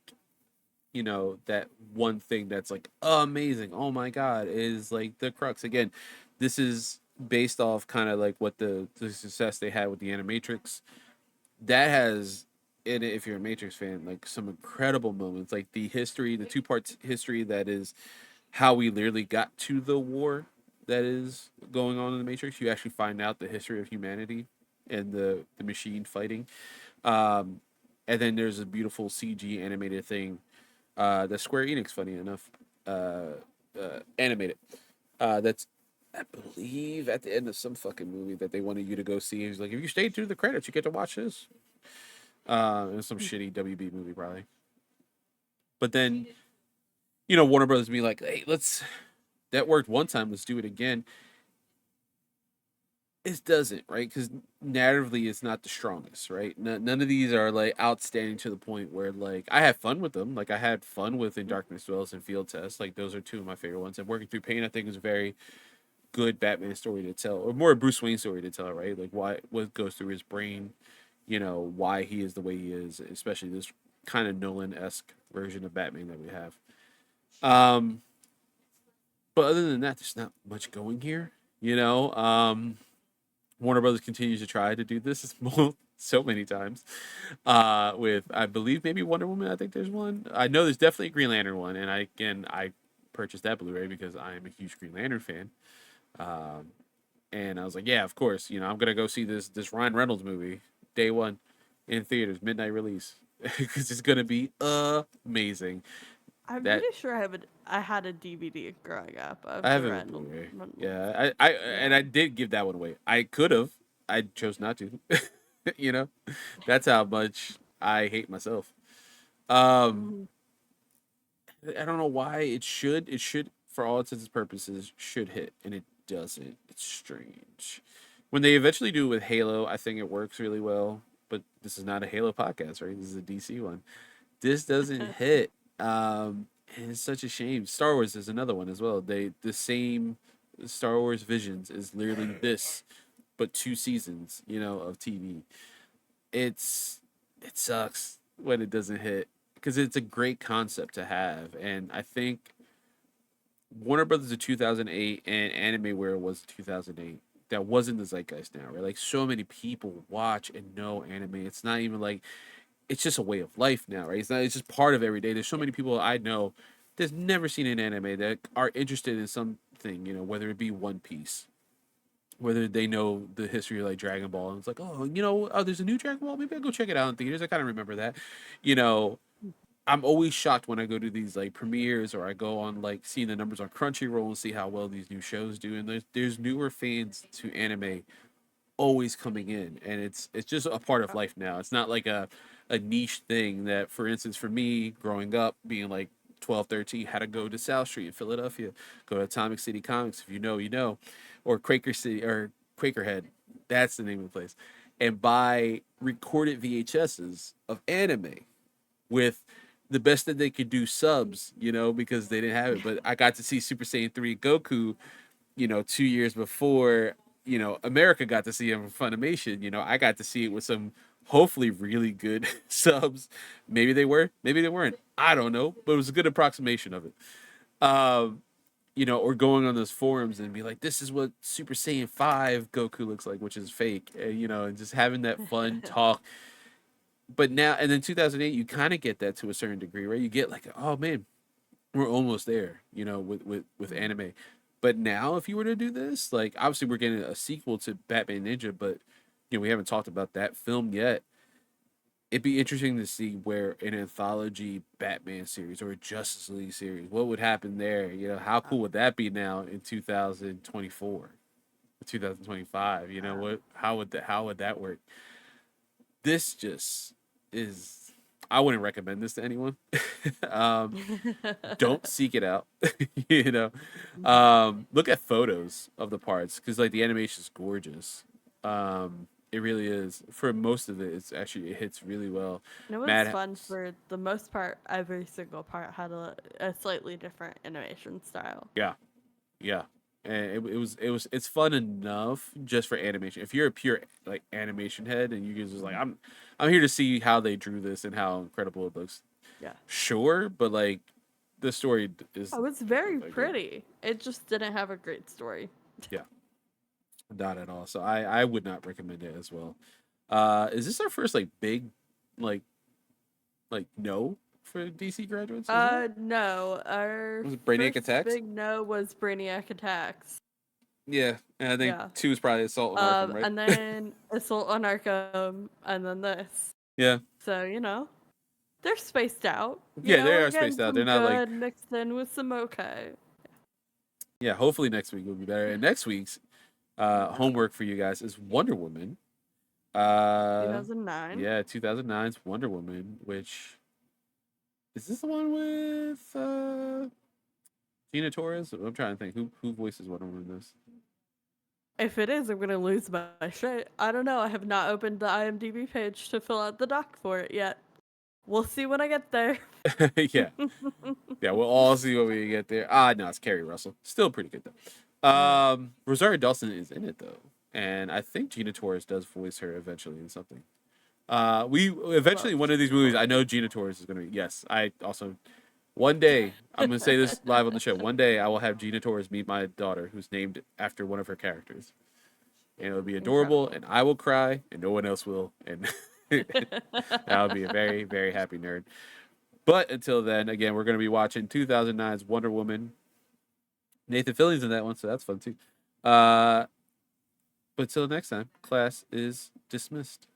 S1: that one thing that's like amazing. Oh my god, is like the crux. Again, this is based off kind of like what the success they had with the Animatrix. That has in it, if you're a Matrix fan, like some incredible moments, like the history, the 2 parts history that is how we literally got to the war that is going on in the Matrix. You actually find out the history of humanity and the machine fighting. Um, and then there's a beautiful CG animated thing that Square Enix, funny enough, animated. That's I believe at the end of some fucking movie that they wanted you to go see. He's like, if you stayed through the credits, you get to watch this. It was some shitty WB movie probably. But then, Warner Brothers be like, hey, that worked one time, let's do it again. It doesn't, right? Because narratively, it's not the strongest, right? None of these are like outstanding to the point where like I had fun with them. Like I had fun with In Darkness Dwells and Field Test. Like those are two of my favorite ones. And Working Through Pain, I think, is a very good Batman story to tell, or more a Bruce Wayne story to tell, right? Like what goes through his brain, why he is the way he is, especially this kind of Nolan-esque version of Batman that we have. Um, but other than that, there's not much going here. Warner Brothers continues to try to do this so many times. With I believe maybe Wonder Woman. I think there's one. I know there's definitely a Green Lantern one, and I purchased that Blu-ray because I am a huge Green Lantern fan. Um, and I was like, yeah, of course. I'm gonna go see this Ryan Reynolds movie day one in theaters, midnight release, because it's gonna be amazing.
S2: I'm
S1: That
S2: pretty sure I had a DVD growing up
S1: I
S2: of
S1: have
S2: the
S1: it with
S2: Reynolds.
S1: Blu-ray.
S2: Reynolds.
S1: Yeah, and
S2: Yeah.
S1: I did give that one away. I could have. I chose not to. you know, that's how much I hate myself. Um,
S2: Mhm.
S1: I don't know why it should. It should, for all intents and purposes, should hit, and it doesn't. It's strange. When they eventually do it with Halo, I think it works really well. But this is not a Halo podcast, right? This is a DC one. This doesn't hit. And it's such a shame. Star Wars is another one as well. The same Star Wars Visions is literally this, but 2 seasons, of TV. It sucks when it doesn't hit because it's a great concept to have, and I think Warner Brothers in 2008 and Animeware was 2008. That wasn't the zeitgeist now, right? Like so many people watch and know anime. It's not even like it's just a way of life now, right? It's just part of every day. There's so many people I know that's never seen an anime that are interested in something, whether it be One Piece, whether they know the history of like Dragon Ball, and it's like, oh, there's a new Dragon Ball. Maybe I'll go check it out in theaters. I kind of remember that, you know. I'm always shocked when I go to these like premieres or I go on like seeing the numbers on Crunchyroll and see how well these new shows do. And there's newer fans to anime always coming in, and it's just a part of life now. It's not like a niche thing that, for instance, for me growing up being like 12, 13, had to go to South Street in Philadelphia, go to Atomic City Comics, if you know, you know, or Quaker City or Quakerhead, that's the name of the place, and buy recorded VHSs of anime with the best that they could do subs, because they didn't have it. But I got to see Super Saiyan 3 Goku, 2 years before, America got to see him from Funimation. I got to see it with some hopefully really good subs. Maybe they were, maybe they weren't. I don't know, but it was a good approximation of it. Um, or going on those forums and be like, this is what Super Saiyan 5 Goku looks like, which is fake, and just having that fun talk. But now, and then 2008, you kind of get that to a certain degree, right? You get like, oh man, we're almost there, with anime. But now, if you were to do this, like obviously we're getting a sequel to Batman Ninja, but we haven't talked about that film yet. It'd be interesting to see where an anthology Batman series or a Justice League series, what would happen there? How cool would that be now in 2024, 2025? How would that work? This just is. I wouldn't recommend this to anyone. um, don't seek it out. you know, look at photos of the parts because like the animation is gorgeous. It really is. For most of it, it hits really well.
S2: And it was
S1: Matt,
S2: fun for the most part. Every single part had a slightly different animation style.
S1: yeah, yeah, and it's fun enough just for animation. If you're a pure like animation head and you just like I'm here to see how they drew this and how incredible it looks.
S2: Yeah.
S1: Sure, but like the story is
S2: It was
S1: not
S2: very
S1: that good.
S2: pretty. It just didn't have a great story.
S1: Yeah, not at all. So I would not recommend it as well. Is this our first like big like no for DC graduates? Is it?
S2: No. Our
S1: Was it Brainiac
S2: first
S1: Attacks?
S2: big no was Brainiac Attacks.
S1: Yeah, and I think
S2: Yeah.
S1: two is probably Assault on Arkham, right?
S2: And then Assault on Arkham, and then this.
S1: Yeah,
S2: So, they're spaced out.
S1: yeah, they
S2: We're
S1: are
S2: getting
S1: spaced out. They're
S2: some
S1: not like
S2: good mixed in with some okay.
S1: Yeah, hopefully next week will be better. And next week's homework for you guys is Wonder Woman. Uh,
S2: 2009.
S1: yeah, 2009's Wonder Woman, which is this the one with Tina Torres? I'm trying to think who voices Wonder Woman in this.
S2: If it is, I'm gonna lose my shit. I don't know. I have not opened the IMDb page to fill out the doc for it yet. We'll see when I get there.
S1: Yeah, yeah, we'll all see when we get there. No, it's Carrie Russell. Still pretty good though. Rosario Dawson is in it though, and I think Gina Torres does voice her eventually in something. We eventually one of these movies. I know Gina Torres is gonna be. Yes, I also one day I'm gonna say this live on the show. One day I will have Gina Torres meet my daughter, who's named after one of her characters, and it'll be adorable,
S2: Incredible.
S1: and I will cry, and no one else will, and I'll be a very very happy nerd. But until then, again, we're gonna be watching 2009's Wonder Woman. Nathan Fillion's in that one, so that's fun too. But till next time, class is dismissed.